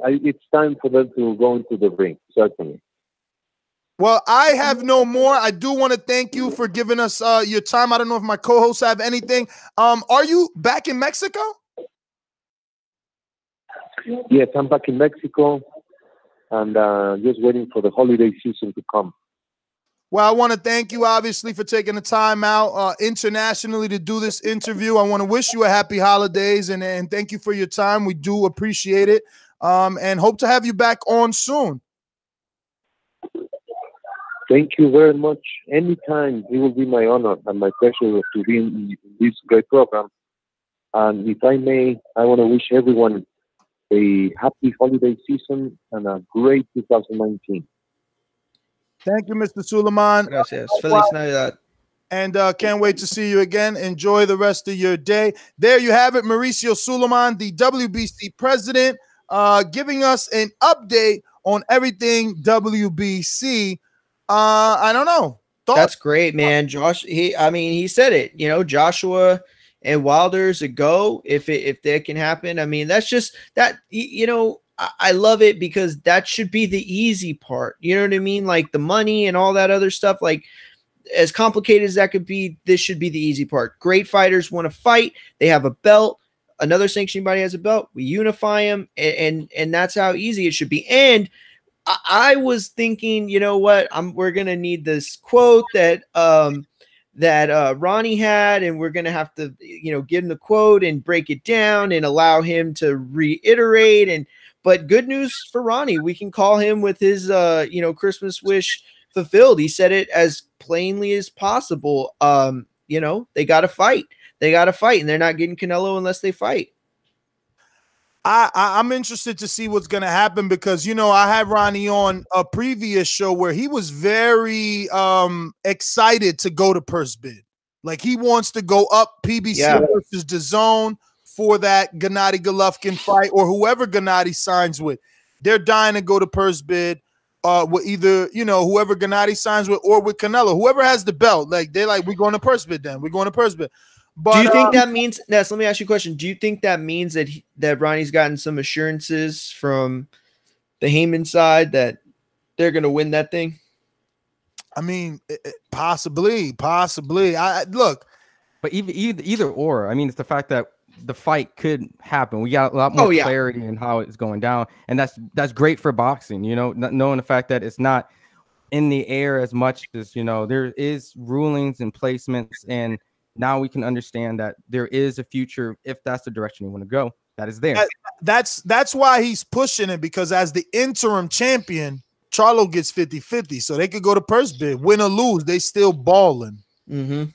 It's time for them to go into the ring, certainly. Well, I have no more. I do want to thank you for giving us your time. I don't know if my co-hosts have anything. Are you back in Mexico? Yes, I'm back in Mexico and just waiting for the holiday season to come. Well, I want to thank you, obviously, for taking the time out internationally to do this interview. I want to wish you a happy holidays and thank you for your time. We do appreciate it. And hope to have you back on soon. Thank you very much. Anytime, it will be my honor and my pleasure to be in this great program. And if I may, I want to wish everyone a happy holiday season and a great 2019. Thank you, Mr. Sulaimon. Gracias. Feliz Navidad. And can't wait to see you again. Enjoy the rest of your day. There you have it, Mauricio Sulaimon, the WBC president, giving us an update on everything WBC. I don't know. That's great, man. He said it. You know, Joshua and Wilder's a go if that can happen. I mean, that's just that. You know, I love it because that should be the easy part. You know what I mean? Like the money and all that other stuff, like as complicated as that could be, this should be the easy part. Great fighters want to fight. They have a belt. Another sanctioning body has a belt. We unify them, and that's how easy it should be. And I was thinking, you know what? We're gonna need this quote that Ronnie had, and we're gonna have to, give him the quote and break it down and allow him to reiterate. But good news for Ronnie, we can call him with his Christmas wish fulfilled. He said it as plainly as possible. They got to fight. They got to fight, and they're not getting Canelo unless they fight. I'm interested to see what's going to happen because, I had Ronnie on a previous show where he was very excited to go to purse bid. Like he wants to go up PBC versus DAZN for that Gennady Golovkin fight or whoever Gennady signs with. They're dying to go to purse bid with either, whoever Gennady signs with or with Canelo. Whoever has the belt, like they're like, we're going to purse bid then. We're going to purse bid. But, do you think that means, Ness, let me ask you a question. Do you think that means that Ronnie's gotten some assurances from the Heyman side that they're going to win that thing? I mean, possibly. Look. But either or, I mean, it's the fact that the fight could happen. We got a lot more clarity in how it's going down. And that's great for boxing, knowing the fact that it's not in the air as much as, there is rulings and placements, and now we can understand that there is a future if that's the direction you want to go. That is there. That's why he's pushing it, because as the interim champion, Charlo gets 50-50, so they could go to purse bid, win or lose. They still balling. Mm-hmm.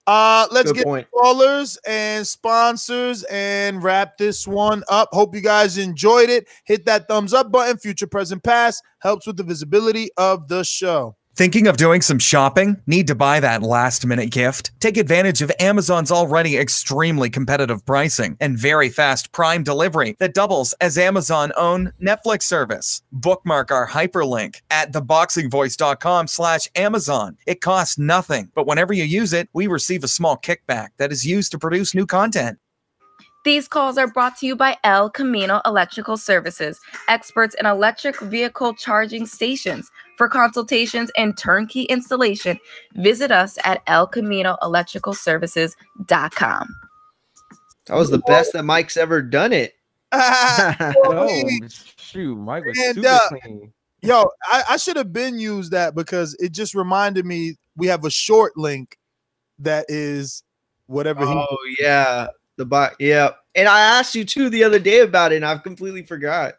Let's get callers and sponsors and wrap this one up. Hope you guys enjoyed it. Hit that thumbs up button. Future, present, past helps with the visibility of the show. Thinking of doing some shopping? Need to buy that last-minute gift? Take advantage of Amazon's already extremely competitive pricing and very fast Prime delivery that doubles as Amazon's own Netflix service. Bookmark our hyperlink at ThaBoxingVoice.com/Amazon. It costs nothing, but whenever you use it, we receive a small kickback that is used to produce new content. These calls are brought to you by El Camino Electrical Services, experts in electric vehicle charging stations. For consultations and turnkey installation, visit us at elcaminoelectricalservices.com. That was the best that Mike's ever done it. Shoot, Mike was super clean. Yo, I should have been used that because it just reminded me we have a short link that is whatever. Oh, yeah. Yeah. And I asked you too the other day about it, and I've completely forgot.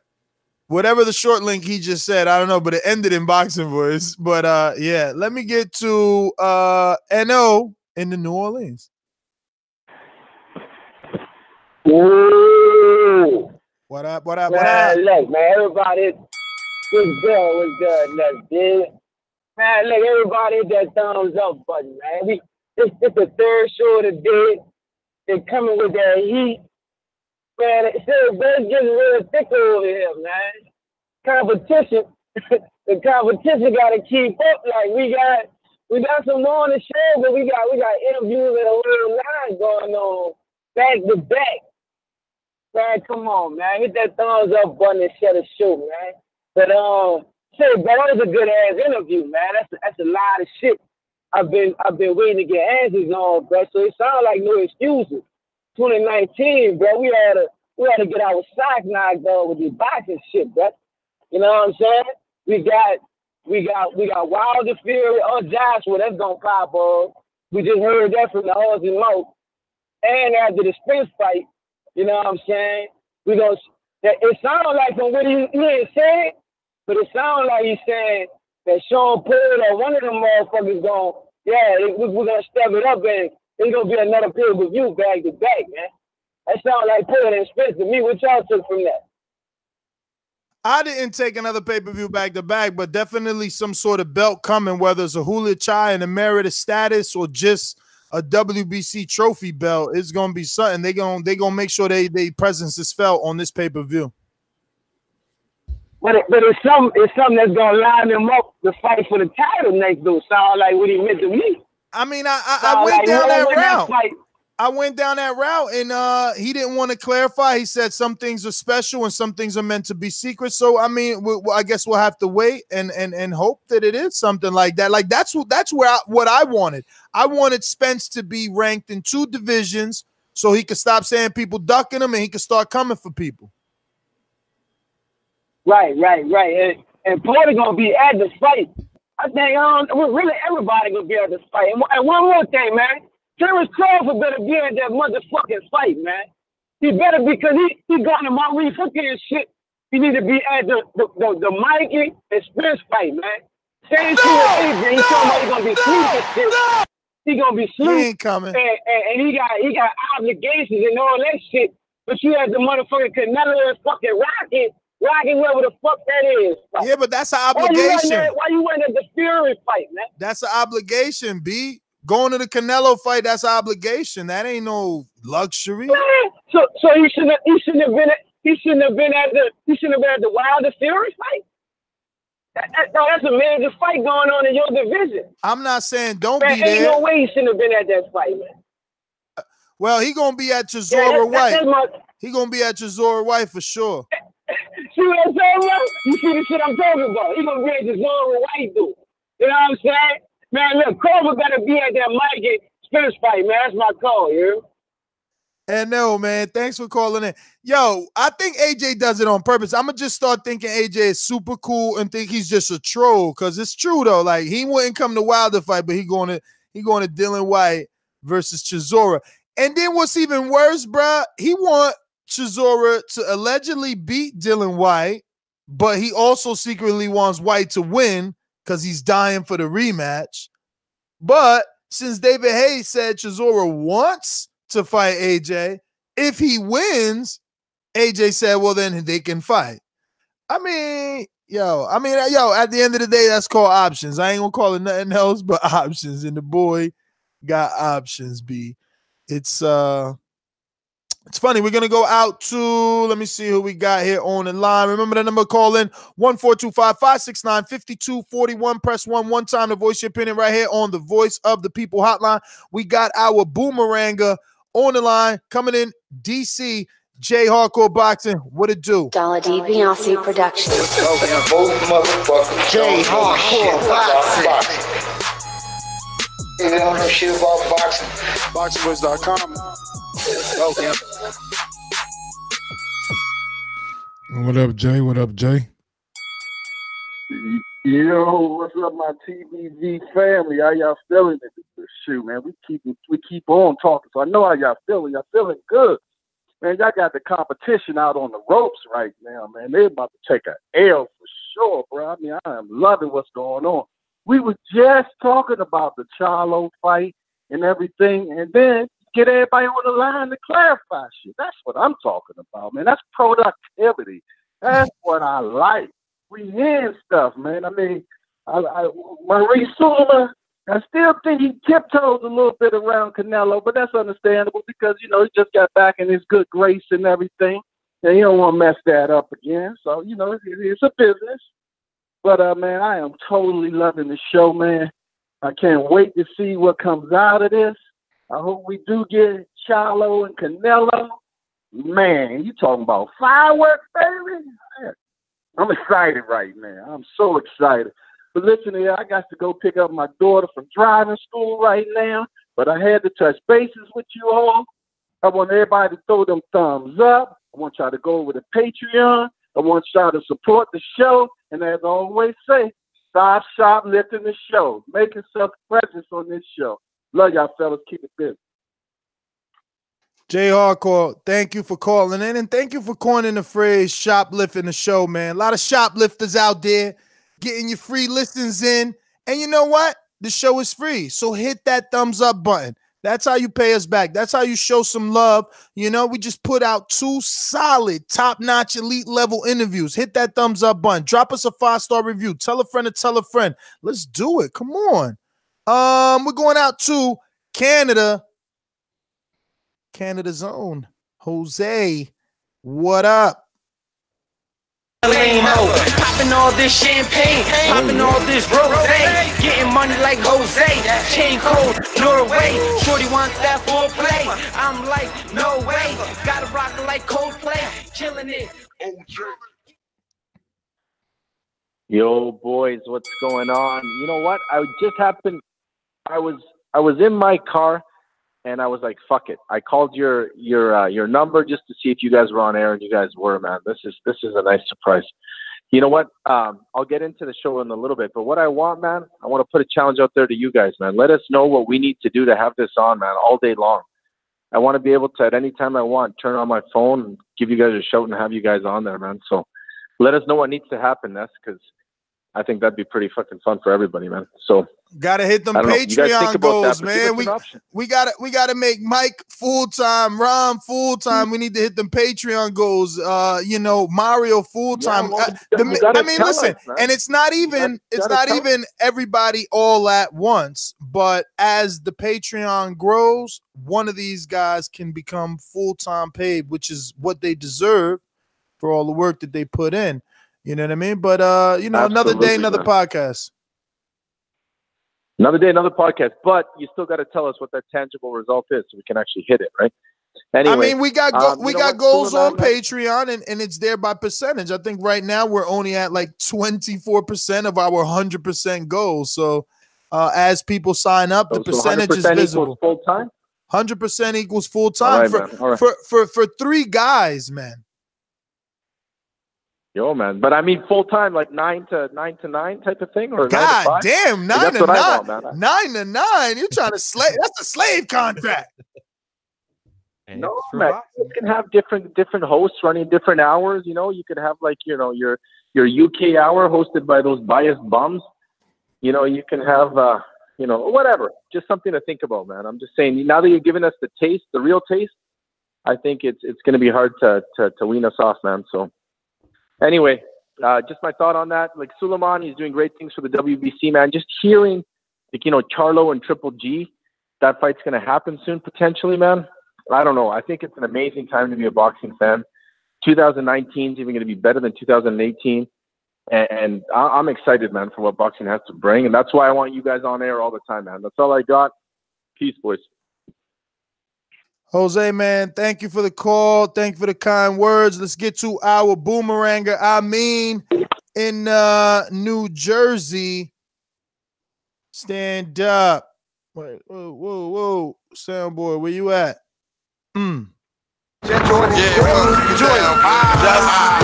Whatever the short link he just said, I don't know, but it ended in Boxing Voice. But yeah, let me get to NO in the New Orleans. Ooh. What up? Man, look, man, everybody was good. Let's do it. Man, look, everybody hit that thumbs up button, man. It's the third show of the day. They're coming with that heat. Man, it's getting real thick over here, man. Competition. The competition got to keep up. Like we got some more on the show, but we got interviews and a little line going on back to back. Man, come on, man. Hit that thumbs up button and share the show, man. But that was a good ass interview, man. That's a lot of shit. I've been waiting to get answers on, bro. So it sounds like no excuses. 2019, bro. We had to get our socks knocked off with the boxing shit, bro. You know what I'm saying? We got Wilder Fury or Joshua. That's gonna pop off. We just heard that from the horse's mouth. And after the Spence fight, you know what I'm saying? It sounds like from what he ain't saying, but it sounds like he's saying that Sean Paul or one of them motherfuckers we're gonna step it up and it's gonna be another pay-per-view back to back, man. That sounds like Paul and Spence to me. What y'all took from that? I didn't take another pay-per-view back to back, but definitely some sort of belt coming, whether it's a Hula Chai and a emeritus status or just a WBC trophy belt. It's gonna be something. They gonna make sure they presence is felt on this pay-per-view. But it's something that's gonna line them up to fight for the title next, though. Sound like what he meant to me. I mean, I went down that route. I went down that route, and he didn't want to clarify. He said some things are special and some things are meant to be secret. So I mean, I guess we'll have to wait and hope that it is something like that. Like that's where what I wanted. I wanted Spence to be ranked in 2 divisions so he could stop saying people ducking him and he could start coming for people. Right. And Porter gonna be at the fight. I think really everybody gonna be at the fight. And one more thing, man. Terrence Crawford better be at that motherfucking fight, man. He better, because he got him Maurice and shit. He need to be at the Mikey and Spence fight, man. Same shit with Adrian. He told me he gonna be sleep and shit. He gonna be sleep. He ain't coming. And he got obligations and all that shit. But you had the motherfucking Canelo and fucking Rocky, wherever the fuck that is. Yeah, but that's an obligation. Why you went at the Fury fight, man? That's an obligation, B. Going to the Canelo fight, that's an obligation. That ain't no luxury. So he shouldn't have been at the Wilder Fury fight. That's a major fight going on in your division. I'm not saying don't be there. Ain't no way he shouldn't have been at that fight, man. Well, he gonna be at Chisora White. He gonna be at Chisora White for sure. See what I'm saying, bro? You see the shit I'm talking about? He gonna be at Chisora White, dude. You know what I'm saying? Man, look, Crawford gotta be at that Mikey Spence fight, man. That's my call, you know? And no, man, thanks for calling in. Yo, I think AJ does it on purpose. I'm gonna just start thinking AJ is super cool and think he's just a troll, because it's true though. Like, he wouldn't come to Wilder fight, but he going to Dylan White versus Chisora. And then what's even worse, bruh, he want Chisora to allegedly beat Dylan White, but he also secretly wants White to win because he's dying for the rematch. But since David Hayes said Chisora wants to fight AJ, if he wins, AJ said, well, then they can fight. I mean, at the end of the day, that's called options. I ain't gonna call it nothing else but options. And the boy got options, B. It's funny. We're gonna go out to, let me see who we got here on the line. Remember the number, call in 1-425-569-5241. Press 1 time to voice your opinion right here on the Voice of the People hotline. We got our boomeranger on the line coming in, DC, J Hardcore Boxing. What it do? Dollar DiBiase Productions. J Hardcore Boxing. You don't know shit about boxing. BoxingVoice.com. Okay. What up, Jay? What up, Jay? Yo, what's up, my TBV family? How y'all feeling in this shoot, man? We keep on talking, so I know how y'all feeling. Y'all feeling good, man. Y'all got the competition out on the ropes right now, man. They're about to take an L for sure, bro. I mean, I am loving what's going on. We were just talking about the Charlo fight and everything, and then get everybody on the line to clarify shit. That's what I'm talking about, man. That's productivity. That's what I like. We hearing stuff, man. I mean, Mauricio Sulaimon, I still think he tiptoes a little bit around Canelo, but that's understandable because, you know, he just got back in his good grace and everything, and he don't want to mess that up again. So, you know, it's a business. But, man, I am totally loving the show, man. I can't wait to see what comes out of this. I hope we do get Charlo and Canelo. Man, you talking about fireworks, baby? I'm excited right now. I'm so excited. But listen here, I got to go pick up my daughter from driving school right now. But I had to touch bases with you all. I want everybody to throw them thumbs up. I want y'all to go over to Patreon. I want y'all to support the show. And as I always say, stop shoplifting the show. Make yourself presence on this show. Love y'all, fellas. Keep it busy. Jay Hardcore, thank you for calling in, and thank you for coining the phrase shoplifting the show, man. A lot of shoplifters out there getting your free listens in. And you know what? The show is free. So hit that thumbs up button. That's how you pay us back. That's how you show some love. You know, we just put out 2 solid, top-notch, elite-level interviews. Hit that thumbs up button. Drop us a 5-star review. Tell a friend to tell a friend. Let's do it. Come on. We're going out to Canada. Canada's own Jose. What up? Popping all this champagne, popping all this rosé. Getting money like Jose, chain cold, Norway. Shorty wants that full play. I'm like, no way. Gotta rock it like Coldplay. Killing it. Yo, boys, what's going on? You know what? I was in my car, and I was like, fuck it. I called your number just to see if you guys were on air, and you guys were, man. This is a nice surprise. You know what? I'll get into the show in a little bit, but what I want, man, I want to put a challenge out there to you guys, man. Let us know what we need to do to have this on, man, all day long. I want to be able to, at any time I want, turn on my phone and give you guys a shout and have you guys on there, man. So let us know what needs to happen, Ness, because I think that'd be pretty fucking fun for everybody, man. So gotta hit them Patreon goals, man. We gotta make Mike full time, Ron full time. We need to hit them Patreon goals. Mario full time. Listen, and it's not even everybody all at once, but as the Patreon grows, one of these guys can become full time paid, which is what they deserve for all the work that they put in. You know what I mean? But, another day, another podcast. Another day, another podcast. But you still got to tell us what that tangible result is so we can actually hit it, right? Anyway, we got goals on Patreon, and it's there by percentage. I think right now we're only at like 24% of our 100% goals. So as people sign up, the percentage is visible. Full time? 100% equals full time for 3 guys, man. Yo, man, but I mean full time, like 9 to 9 type of thing, or God damn, 9 to 9, 9 to 9. You're trying to slave? That's a slave contract. No, man, you can have different hosts running different hours. You know, you could have like your UK hour hosted by those biased bums. You know, you can have whatever. Just something to think about, man. I'm just saying. Now that you've given us the taste, the real taste, I think it's going to be hard to wean us off, man. So. Anyway, just my thought on that. Like Sulaimon, he's doing great things for the WBC, man. Just hearing, Charlo and Triple G, that fight's going to happen soon, potentially, man. I don't know. I think it's an amazing time to be a boxing fan. 2019 is even going to be better than 2018. And I'm excited, man, for what boxing has to bring. And that's why I want you guys on air all the time, man. That's all I got. Peace, boys. Jose, man, thank you for the call. Thank you for the kind words. Let's get to our boomeranger. In New Jersey. Stand up. Wait, whoa. Soundboy, where you at? Just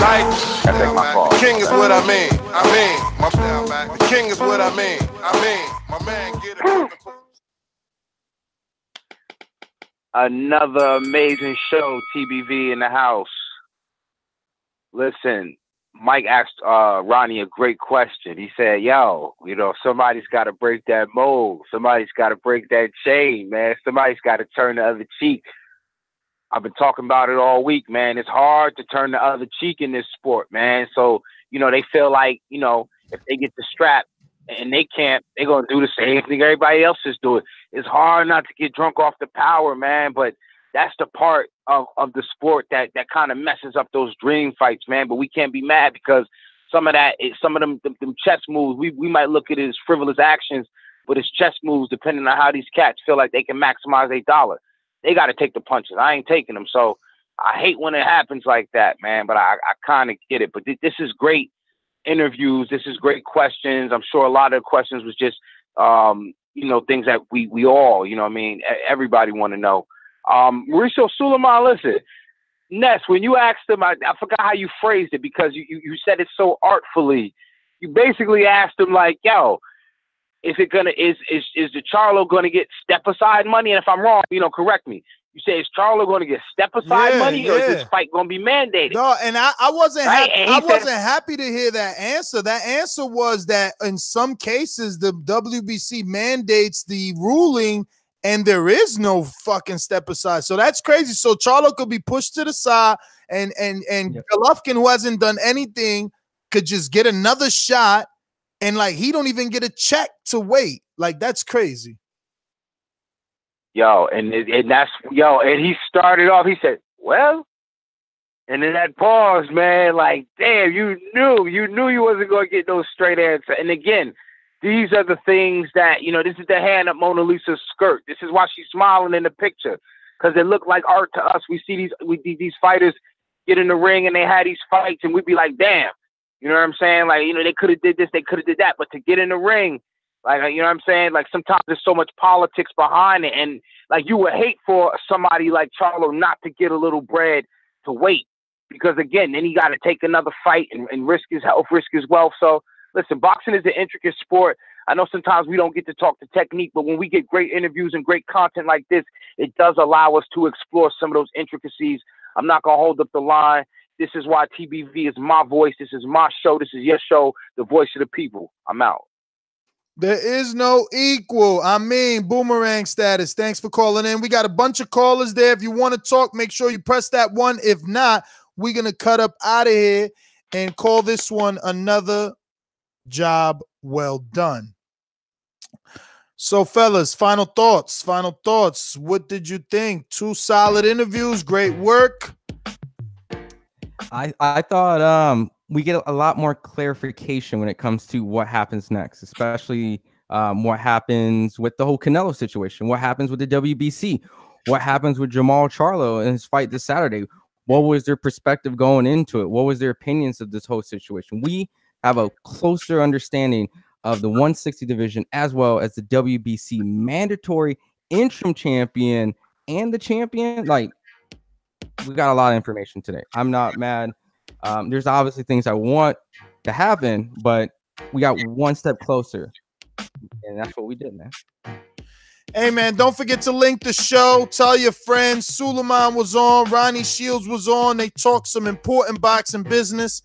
like the king is what I mean. The king is what I mean. My man get it. Another amazing show, TBV in the house. Listen, Mike asked Ronnie a great question. He said, somebody's got to break that mold. Somebody's got to break that chain, man. Somebody's got to turn the other cheek. I've been talking about it all week, man. It's hard to turn the other cheek in this sport, man. So, they feel like, if they get the strap, and they can't, they're going to do the same thing everybody else is doing. It's hard not to get drunk off the power, man, but that's the part of the sport that kind of messes up those dream fights, man. But we can't be mad because some of them chess moves, we might look at it as frivolous actions, but it's chess moves depending on how these cats feel like they can maximize their dollar. They got to take the punches. I ain't taking them. So I hate when it happens like that, man, but I kind of get it. But this is great interviews. This is great questions. I'm sure a lot of the questions was just, things that we all, everybody want to know. Mauricio Sulaimon, listen, Ness, when you asked him, I forgot how you phrased it because you said it so artfully. You basically asked him like, is the Charlo gonna get step aside money? And if I'm wrong, correct me. You say, is Charlo going to get step-aside money, or is this fight going to be mandated? No, and I wasn't happy to hear that answer. That answer was that in some cases, the WBC mandates the ruling, and there is no fucking step-aside. So that's crazy. So Charlo could be pushed to the side, and Golovkin, who hasn't done anything, could just get another shot, and, he don't even get a check to wait. That's crazy. And he started off, he said, well, and then that pause, man, damn, you knew you wasn't going to get no straight answer. And again, These are the things that, you know, this is the hand up Mona Lisa's skirt. This is why she's smiling in the picture, because it looked like art to us. We see these fighters get in the ring and they had these fights and we'd be like, damn, you know what I'm saying? Like, you know, they could have did this, they could have did that, but to get in the ring, like, you know what I'm saying? Like, sometimes there's so much politics behind it. And like, you would hate for somebody like Charlo not to get a little bread to wait, because again, then he got to take another fight and risk his health, risk his wealth. So listen, boxing is an intricate sport. I know sometimes we don't get to talk the technique, but when we get great interviews and great content like this, it does allow us to explore some of those intricacies. I'm not going to hold up the line. This is why TBV is my voice. This is my show. This is your show, the voice of the people. I'm out. There is no equal. I mean, boomerang status. Thanks for calling in. We got a bunch of callers there. If you want to talk, make sure you press that one. If not, we're going to cut up out of here and call this one another job well done. So, fellas, final thoughts. Final thoughts. What did you think? 2 solid interviews. Great work. I thought we get a lot more clarification when it comes to what happens next, especially what happens with the whole Canelo situation, what happens with the WBC, what happens with Jermall Charlo and his fight this Saturday. What was their perspective going into it? What was their opinions of this whole situation? We have a closer understanding of the 160 division as well as the WBC mandatory interim champion and the champion. Like, we got a lot of information today. I'm not mad. There's obviously things I want to happen, but we got one step closer, and that's what we did, man. Hey, man, don't forget to link the show. Tell your friends. Sulaimon was on. Ronnie Shields was on. They talked some important boxing business.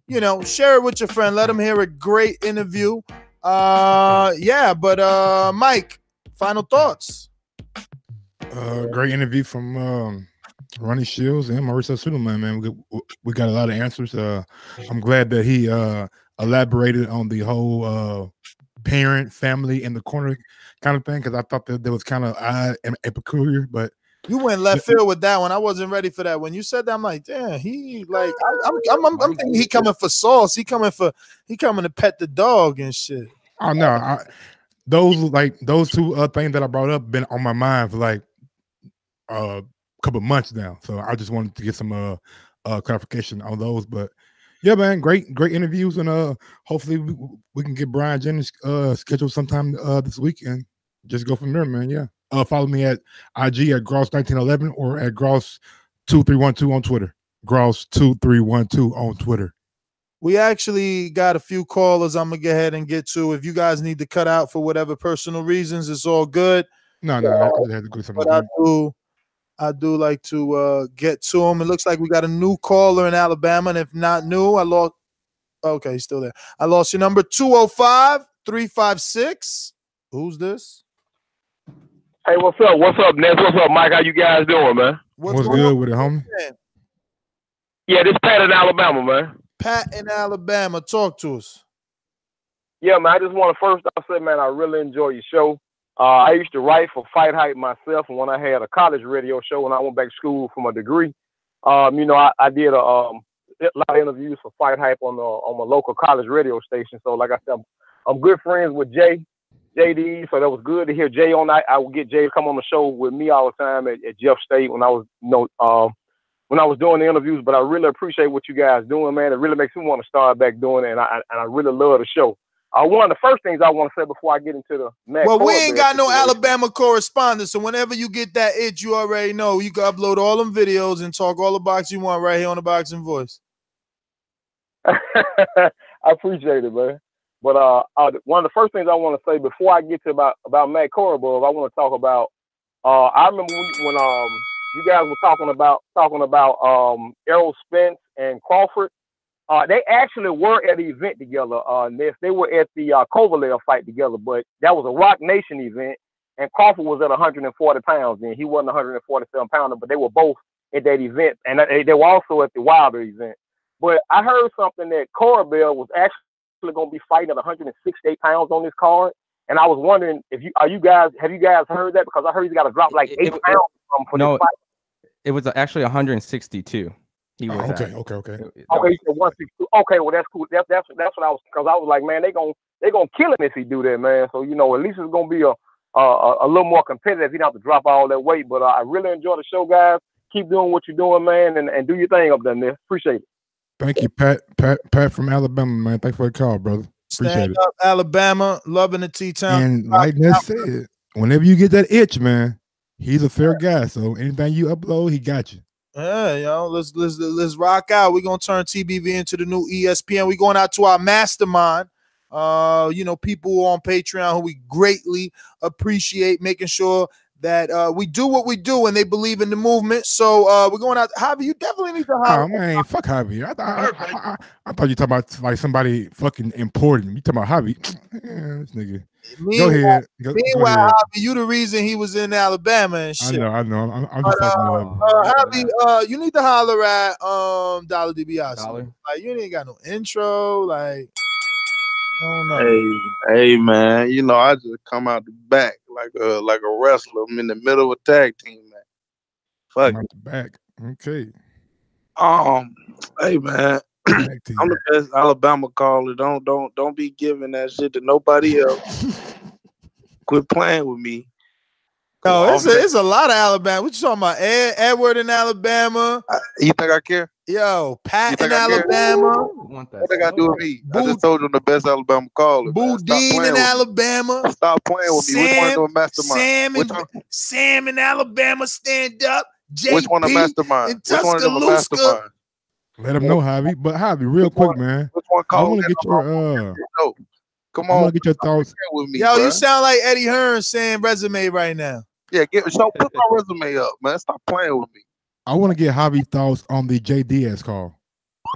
You know, share it with your friend. Let them hear a great interview. Yeah, but Mike, final thoughts. Great interview from Ronnie Shields and Mauricio Sulaimon, man. We got a lot of answers. I'm glad that he elaborated on the whole parent, family in the corner kind of thing, because I thought that was kind of odd and peculiar. But you went left field with that one. I wasn't ready for that. When you said that, I'm like, damn, I'm thinking he coming for sauce. He coming to pet the dog and shit. Oh no, those 2 things that I brought up been on my mind for like couple months now, so I just wanted to get some clarification on those. But yeah, man, great interviews, and hopefully we can get Brian Jennings scheduled sometime this week and just go from there, man. Yeah, follow me at IG at Gross1911 or at Gross2312 on Twitter. Gross2312 on Twitter. We actually got a few callers I'm gonna go ahead and get to. If you guys need to cut out for whatever personal reasons, it's all good. No, I had to go something. But I do like to get to him. It looks like we got a new caller in Alabama, and if not new, I lost. Okay, he's still there. I lost your number, 205-356. Who's this? Hey, what's up? What's up, Ness? What's up, Mike? How you guys doing, man? What's good with it, homie? Yeah, this Pat in Alabama, man. Pat in Alabama, talk to us. Yeah, man, I just want to first off say, man, I really enjoy your show. I used to write for Fight Hype myself, and when I had a college radio show, when I went back to school for my degree, you know, I did a lot of interviews for Fight Hype on my local college radio station. So, like I said, I'm good friends with JD, so that was good to hear Jay on. I would get Jay to come on the show with me all the time at Jeff State when I was, when I was doing the interviews. But I really appreciate what you guys doing, man. It really makes me want to start back doing it, and I really love the show. One of the first things I want to say before I get into the Matt Well, we Korobov ain't got no situation. Alabama correspondent, so whenever you get that itch, you already know you can upload all them videos and talk all the boxing you want right here on the Boxing Voice. I appreciate it, man. But one of the first things I want to say before I get to about Matt Korobov, I want to talk about. I remember when you guys were talking about Errol Spence and Crawford. They actually were at the event together. They were at the Kovalev fight together, but that was a Rock Nation event, and Crawford was at 140 pounds then. He wasn't 147 pounder, but they were both at that event, and they were also at the Wilder event. But I heard something that Korobov was actually going to be fighting at 168 pounds on this card, and I was wondering have you guys heard that? Because I heard he's got to drop like 8 pounds for this fight. It was actually 162. He was okay. Okay, so 162. Okay, well that's cool. That's what I was, because I was like, man, they gonna they're gonna kill him if he do that, man. So you know, at least it's gonna be a little more competitive. He don't have to drop all that weight. But I really enjoy the show, guys. Keep doing what you're doing, man, and do your thing up there, man. Appreciate it. Thank you, Pat from Alabama, man. Thanks for the call, brother. Appreciate Stand it. up, Alabama, loving the T-Town. And like Ness said, whenever you get that itch, man, he's a fair guy. So anything you upload, he got you. Yeah, yo, let's rock out. We're gonna turn TBV into the new ESPN. We're going out to our mastermind. You know, people on Patreon who we greatly appreciate, making sure that we do what we do and they believe in the movement. So we're going out. Javi, you definitely need to Oh man, fuck Javi. I thought you talking about like somebody fucking important. You talking about Javi? This nigga. Go ahead. Meanwhile, Javi, you the reason he was in Alabama and shit. I know. I'm just talking Javi, you need to holler at Dollar DiBiase. Like you ain't got no intro. Like I don't know. Hey, man. You know, I just come out the back like a wrestler. I'm in the middle of a tag team, man. Fuck. Out the back. Okay. Hey, man. I'm the best Alabama caller. Don't be giving that shit to nobody else. Quit playing with me. No, it's a lot of Alabama. What you talking about? Edward in Alabama. You think I care? Yo, Pat in Alabama. What they got to do with me? I just told you I'm the best Alabama caller. Boudin in Alabama. Stop playing with me. Which one is the mastermind? Sam in Alabama, stand up. Which one the mastermind? Which one is the mastermind? Let him know, Javi. But Javi, real quick, man. Which one I want to get your come I on. want to get your thoughts. With me, Yo, bro. you sound like Eddie Hearn saying resume right now. Yeah, put my resume up, man. Stop playing with me. I want to get Javi thoughts on the J Diaz call.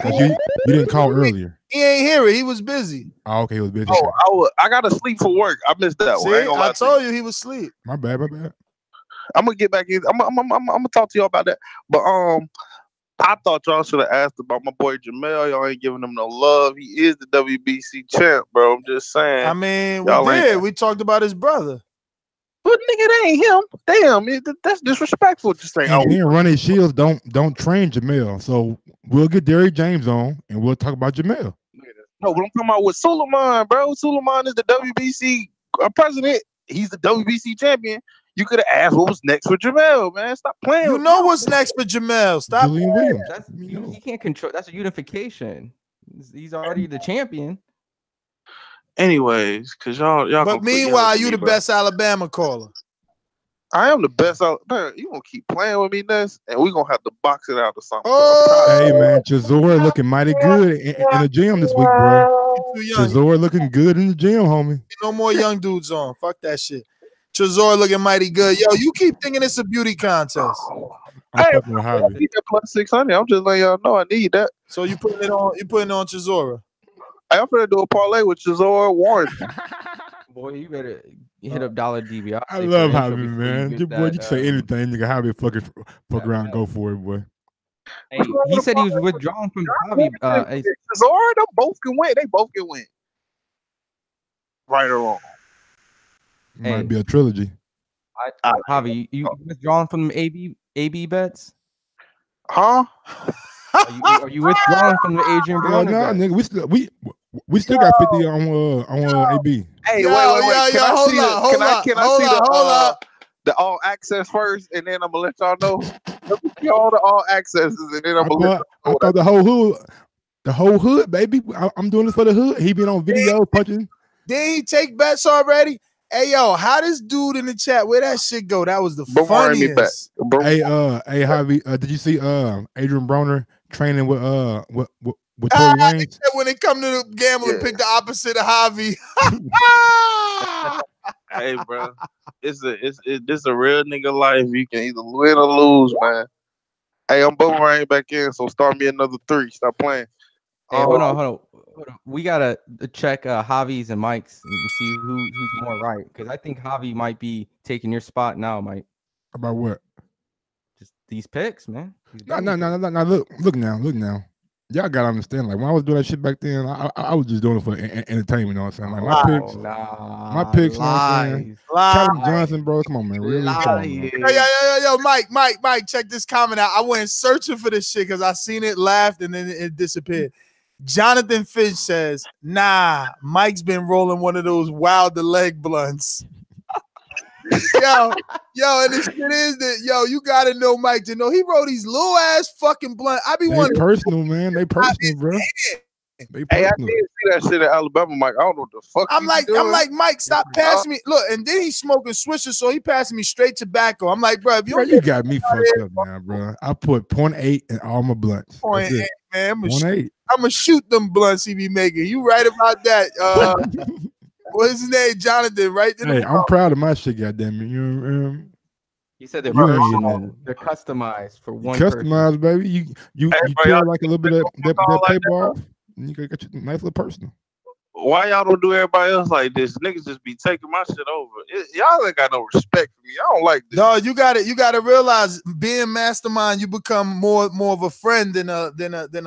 You didn't call earlier. He ain't hear it. He was busy. Oh, okay, he was busy. I got to sleep for work. I missed that one. I told you he was asleep. My bad. I'm gonna get back in. I'm gonna talk to y'all about that. But I thought y'all should have asked about my boy Jermall. Y'all ain't giving him no love. He is the WBC champ, bro. I'm just saying. I mean, we did. We talked about his brother. But nigga, that ain't him. Damn, that's disrespectful. Just saying. And then Ronnie Shields don't train Jermall, so we'll get Derrick James on and we'll talk about Jermall. No, but I'm talking about with Sulaimon, bro. Sulaimon is the WBC president. He's the WBC champion. You could have asked what was next for Jermall, man. Stop playing. You know what's next for Jermall. Stop. Julian Williams. He can't control. That's a unification. He's already the champion. Anyways, because y'all. But meanwhile, you the best Alabama caller. I am the best. Man, you gonna keep playing with me, Ness, and we gonna have to box it out or something. Hey man, Chisora looking mighty good in the gym this week, bro. Chisora looking good in the gym, homie. No more young dudes on. Fuck that shit. Chisora looking mighty good. Yo, you keep thinking it's a beauty contest. I need that plus 600. I'm just letting y'all know I need that. So you putting it on? You putting it on Chisora? I'm gonna do a parlay with Chisora Warren. Boy, you better hit up Dollar DB. I love Javi, man. Your boy, you can say anything, nigga. Javi fuck around and go for it, boy. Hey, he said he was withdrawn from Javi. Chisora, them both can win. They both can win. Right or wrong. Might be a trilogy. Javi, you withdrawn from AB bets? Huh? Are you withdrawn from the Adrian Broner No, bets? nigga, we still got 50 on AB. Hey, wait. Hold up. The all access first, and then I'm gonna let y'all know. Let me see all the all accesses, and then I'm gonna I thought the whole hood, baby. I'm doing this for the hood. He been on video punching. Did he take bets already? Hey yo, how this dude in the chat? Where that shit go? That was the funniest. Hey, Javi, did you see Adrian Broner training with Tory Lanez? When it come to the gambling, pick the opposite of Javi. Hey, bro, this a real nigga life. You can either win or lose, man. Hey, I'm boomerang back in, so start me another 3. Stop playing. Hey, hold on. We gotta check Javi's and Mike's and see who's more right, because I think Javi might be taking your spot now, Mike. About what? Just these picks, man. No. Look now. Y'all gotta understand. Like when I was doing that shit back then, I was just doing it for entertainment. You know what I'm saying? Like my picks. You know what I'm saying? Calvin Johnson, bro. Come on, man. Yo, Mike, check this comment out. I went searching for this shit because I seen it, laughed, and then it disappeared. Jonathan Finch says, nah, Mike's been rolling one of those Wilder leg blunts. yo, and the shit is that, you gotta know Mike to know he rolled these little ass fucking blunt. I be They personal, man. They personal, bro. Hey, I did see that shit in Alabama, Mike. I don't know what the fuck. I'm like, Mike, stop passing me. Look, and then he's smoking swishers, so he passing me straight tobacco. I'm like, bro, if you got me fucked up now, bro. I put 0.8 in all my blunts. 0.8, man. I'm 0.8. gonna shoot them blunts he be making. You right about that. What's his name? Jonathan, right? Hey, I'm proud of my shit, goddamn it. You He said they're personal. They're customized for one customized, person. baby. You peel like a little bit of that paper off, and you got your nice little personal. Why y'all don't do everybody else like this? Niggas just be taking my shit over. Y'all ain't got no respect for me. I don't like this. No, you gotta realize, being mastermind, you become more of a friend than a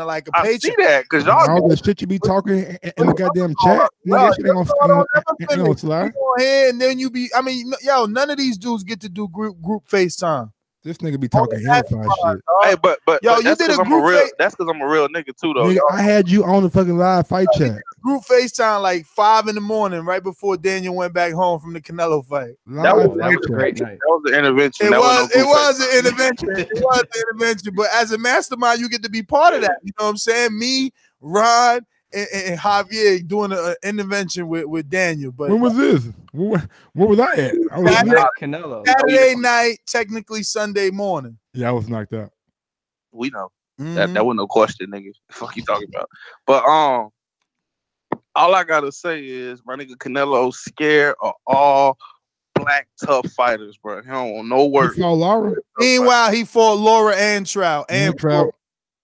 like a paycheck. I see that because y'all all the shit you be talking in the goddamn chat. Nigga, shit ain't gonna slide. And then you be, none of these dudes get to do group FaceTime. This nigga be talking hellfire shit. Hey, but you did a group that's because I'm a real nigga too, though. Nigga, I had you on the fucking live fight chat. Group FaceTime like 5 in the morning, right before Daniel went back home from the Canelo fight. That was a great night. That was an intervention. It was an intervention. It was an intervention. But as a mastermind, you get to be part of that. You know what I'm saying? Me, Ron, and Javier doing an intervention with Daniel. But when was this? Where was I at? I was Canelo. Saturday night, technically Sunday morning. Yeah, I was knocked out. We know. That wasn't no question, nigga. The fuck you talking about? But all I gotta say is my nigga Canelo scared of all black tough fighters, bro. He don't want no work. He fought Laura. Meanwhile, he fought Laura and Trout. And Trout.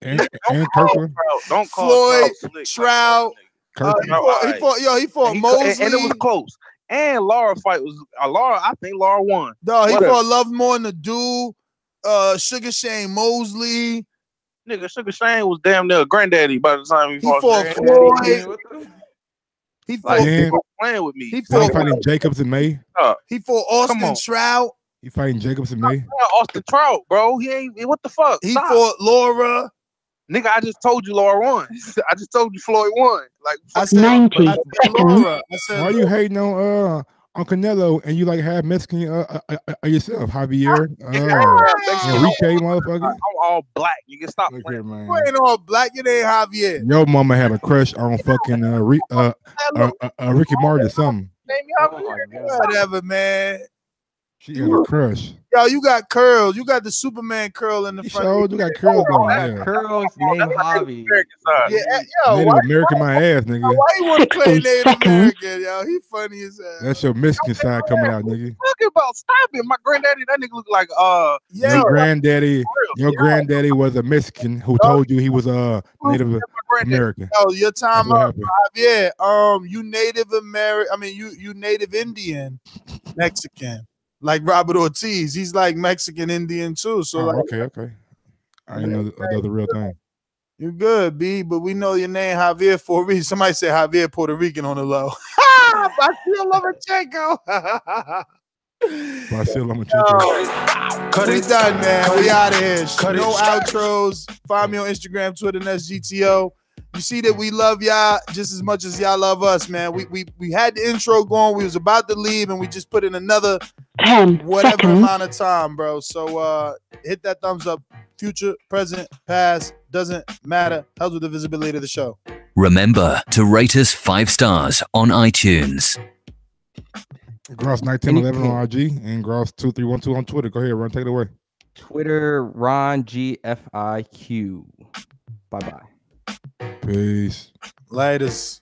And Kirkland. Don't call Floyd, Trout. He fought Mosley. And it was close. And Laura fight was Laura. I think Laura won. No, he fought Love More than Dude. Sugar Shane Mosley. Nigga, Sugar Shane was damn near a granddaddy by the time he fought Floyd. He fought playing with me. He fighting Jacobs in May. He fought Austin Trout. He fighting Jacobs in May. Austin Trout, bro. He ain't. What the fuck? He fought Laura. Nigga, I just told you Laura won. I just told you Floyd won. Like I said, 90 Laura. I said, why are you hating on Canelo and you like have Mexican yourself, Javier? Enrique, motherfucker. I'm all black. You can stop playing, man. You ain't all black. You ain't Javier. Your mama had a crush on fucking Ricky Martin or something. Whatever, man. She had a crush. Yo, you got curls. You got the Superman curl in the front. You got curls on. Yeah. Curls named Javi. Native American, my ass, nigga. Why you want to play Native American, yo? He funny as hell. That's your Mexican side coming out, nigga. Talking about stop it. My granddaddy, that nigga look like Your granddaddy was a Mexican who told you he was Native American. Oh, your time up, yeah. You Native American. I mean, you Native Indian, Mexican. Like Robert Ortiz, he's like Mexican Indian too. So okay. I didn't know the real thing. You're good, B, but we know your name Javier for a reason. Somebody said Javier Puerto Rican on the low. Basil Lomachenko. We done, man. We out of here. No outros. Find me on Instagram, Twitter, and SGTO. You see that we love y'all just as much as y'all love us, man. We had the intro going. We was about to leave, and we just put in another 10 whatever seconds. amount of time, bro. So hit that thumbs up. Future, present, past, doesn't matter. Helps with the visibility of the show. Remember to rate us 5 stars on iTunes. Gross 1911 on IG and Gross 2312 on Twitter. Go ahead, Ron. Take it away. Twitter, Ron GFIQ. Bye bye. Peace. Laters.